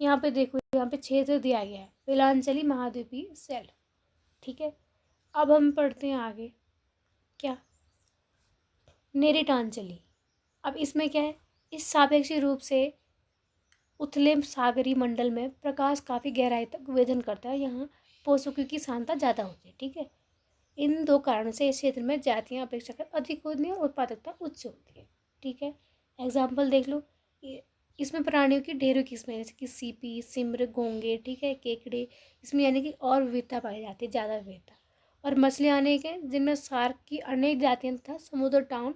यहाँ पे देखो, यहाँ पे क्षेत्र दिया गया है, वेलांचली महाद्वीपीय सेल, ठीक है। अब हम पढ़ते हैं आगे, क्या, नेरिटांचली। अब इसमें क्या है, इस सापेक्षिक रूप से उथले सागरी मंडल में प्रकाश काफ़ी गहराई तक वेधन करता है। यहाँ पोषकों की सांद्रता ज़्यादा होती है, ठीक है। इन दो कारणों से इस क्षेत्र में जातियाँ अपेक्षाकृत अधिक होती हैं और उत्पादकता उच्च होती है, ठीक है। एग्जाम्पल देख लो, इसमें प्राणियों की ढेरों किस्में, जैसे कि सीपी, सिम्र, घोंगे, ठीक है, केकड़े, इसमें यानी कि और विविधता पाई जाती है, ज़्यादा विविधता। और मछलियाँ अनेक हैं, जिनमें शार्क की अनेक जातियाँ तथा समुद्र टाउन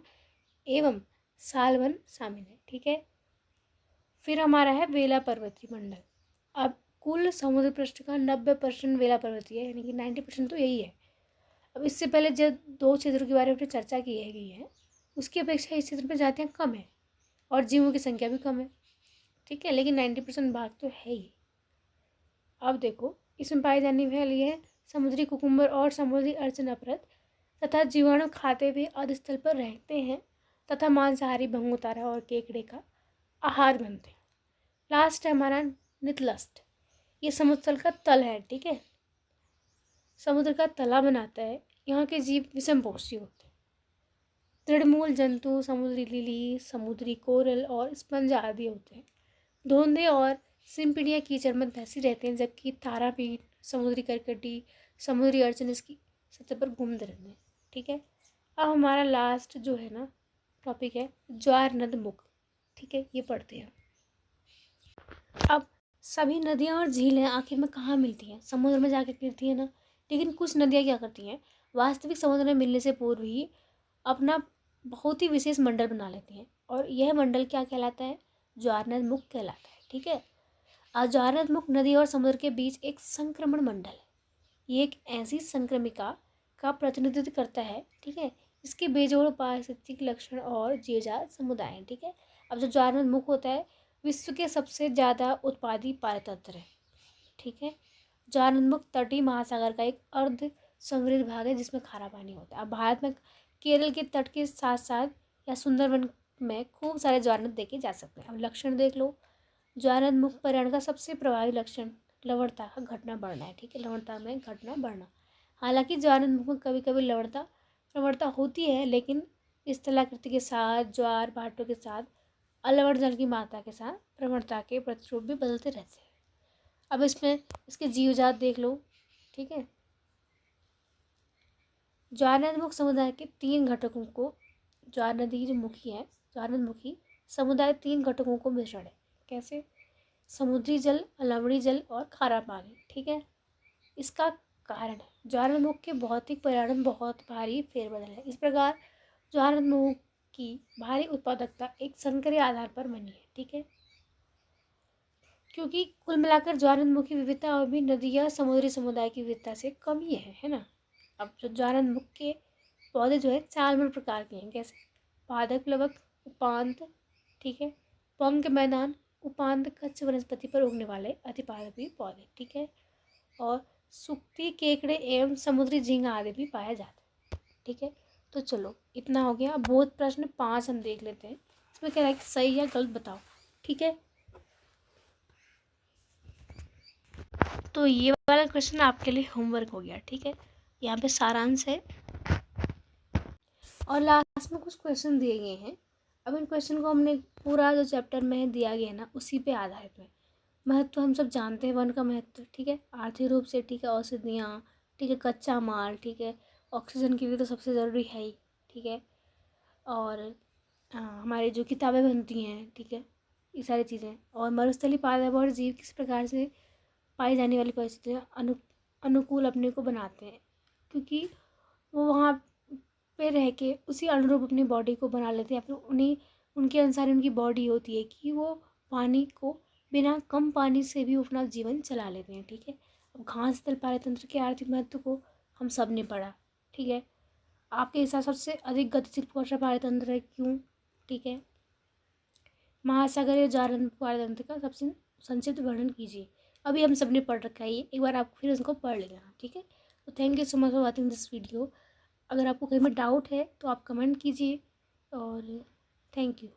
एवं सालवन शामिल है, ठीक है। फिर हमारा है वेला पर्वतीय मंडल। अब कुल समुद्र पृष्ठ का 90% वेला पर्वतीय है, यानी कि 90% तो यही है। अब इससे पहले जब दो क्षेत्रों के बारे में चर्चा की गई है, उसकी अपेक्षा इस क्षेत्र में जातियाँ कम है और जीवों की संख्या भी कम है, ठीक है, लेकिन 90% भाग तो है ही। अब देखो, इसमें पाई जाने वाली है समुद्री कुकुम्बर और समुद्री अर्चन अपरत तथा जीवाणु खाते हुए अधस्थल पर रहते हैं तथा मांसाहारी भंगुतारा और केकड़े का आहार बनते हैं। लास्ट है हमारा नितलस्ट, ये समुद्र तल का तल है, ठीक है, समुद्र का तला बनाता है। यहाँ के जीव विषमपोषी होते हैं। तृणमूल जंतु समुद्री लिली, समुद्री कोरल और स्पंज आदि होते हैं। धोंदे और सिम्पिडियाँ कीचड़ में धंसी रहते हैं, जबकि तारापीठ, समुद्री करकटी, समुद्री अर्चन इसकी सतह पर घूमते रहते हैं, ठीक है। अब हमारा लास्ट जो है ना टॉपिक है ज्वार नद मुख, ठीक है, ये पढ़ते हैं। अब सभी नदियाँ और झीलें आखिर में कहाँ मिलती हैं, समुद्र में जाकर गिरती है ना। लेकिन कुछ नदियाँ क्या करती हैं, वास्तविक समुद्र में मिलने से पूर्व ही अपना बहुत ही विशेष मंडल बना लेती हैं, और यह मंडल क्या कहलाता है, ज्वारनद मुख कहलाता है, ठीक है। ज्वारनद मुख नदी और समुद्र के बीच एक संक्रमण मंडल है। ये एक ऐसी संक्रमिका का प्रतिनिधित्व करता है, ठीक है, इसके बेजोड़ पारिस्थितिक लक्षण और जीवजात समुदाय हैं, ठीक है। अब जो ज्वारनद मुख होता है, विश्व के सबसे ज़्यादा उत्पादी पारतंत्र है, ठीक है। ज्वारनद मुख तटीय महासागर का एक अर्ध समृद्ध भाग है, जिसमें खारा पानी होता है। अब भारत में केरल के तट के साथ साथ या सुंदरवन में खूब सारे ज्वारनद देखे जा सकते हैं। अब लक्षण देख लो, ज्वारनद मुख पर्यावरण का सबसे प्रभावी लक्षण लवणता का घटना बढ़ना है, ठीक है, लवणता में घटना बढ़ना। हालांकि ज्वारनद मुख में कभी कभी लवणता होती है, लेकिन स्थलाकृति के साथ, ज्वार भाटों के साथ, अलवण जल की मात्रा के साथ प्रवणता के प्रतिरूप भी बदलते रहते हैं। अब इसमें इसके जीवजात देख लो, ठीक है। ज्वारनद मुख समुदाय के 3 घटकों को, ज्वार नदी जो मुखी है, ज्वारनद मुखी समुदाय 3 घटकों को मिश्रण है। कैसे, समुद्री जल, लवणीय जल और खारा पानी, ठीक है। इसका कारण है ज्वारनद मुख के भौतिक पर्यावरण में बहुत भारी फेरबदल है। इस प्रकार ज्वारनद मुख की भारी उत्पादकता एक संकरीय आधार पर बनी है, ठीक है। क्योंकि कुल मिलाकर ज्वारनद मुख की विविधता और भी नदी या समुद्री समुदाय की विविधता से कम ही है ना। अब जो ज्वारनद मुख के पौधे जो है 4 मूल प्रकार के हैं, कैसे, पादप प्लवक, उपांत, ठीक है, पंख मैदान, उपांत कच्छ वनस्पति पर उगने वाले अतिपादपी पौधे, ठीक है, और सुक्ति, केकड़े एवं समुद्री झींगा आदि भी पाया जाता है, ठीक है। तो चलो इतना हो गया। बहुत प्रश्न 5 हम देख लेते हैं, इसमें कह रहा है कि सही या गलत बताओ, ठीक है। तो ये वाला क्वेश्चन आपके लिए होमवर्क हो गया, ठीक है। यहाँ पे सारांश है और लास्ट में कुछ क्वेश्चन दिए गए हैं। अब इन क्वेश्चन को हमने पूरा जो चैप्टर में दिया गया है ना, उसी पे आधारित में। महत्व हम सब जानते हैं वन का महत्व, ठीक है, आर्थिक रूप से, ठीक है, औषधियाँ, ठीक है, कच्चा माल, ठीक है, ऑक्सीजन के लिए तो सबसे ज़रूरी है ही, ठीक है, और हमारी जो किताबें बनती हैं, ठीक है, ये सारी चीज़ें, और मरुस्थलीय पादप और जीव किस प्रकार से पाई जाने वाली परिस्थितियाँ अनुकूल अपने को बनाते हैं, क्योंकि वो वहाँ पे रह के उसी अनुरूप अपनी बॉडी को बना लेते हैं, या फिर उन्हीं उनके अनुसार उनकी बॉडी होती है कि वो पानी को बिना कम पानी से भी अपना जीवन चला लेते हैं, ठीक है। अब घास तल पारतंत्र के आर्थिक महत्व को हम सब ने पढ़ा, ठीक है। आपके हिसाब सबसे अधिक गतिशील पोषण पारतंत्र है, क्यों? ठीक है। महासागरीय जारंध्र पारतंत्र का सबसे संक्षिप्त वर्णन कीजिए। अभी हम सबने पढ़ रखा है ये, एक बार आप फिर उसको पढ़ लेना, ठीक है। तो thank you so much for watching this video. अगर आपको कहीं में डाउट है तो आप कमेंट कीजिए, और थैंक यू।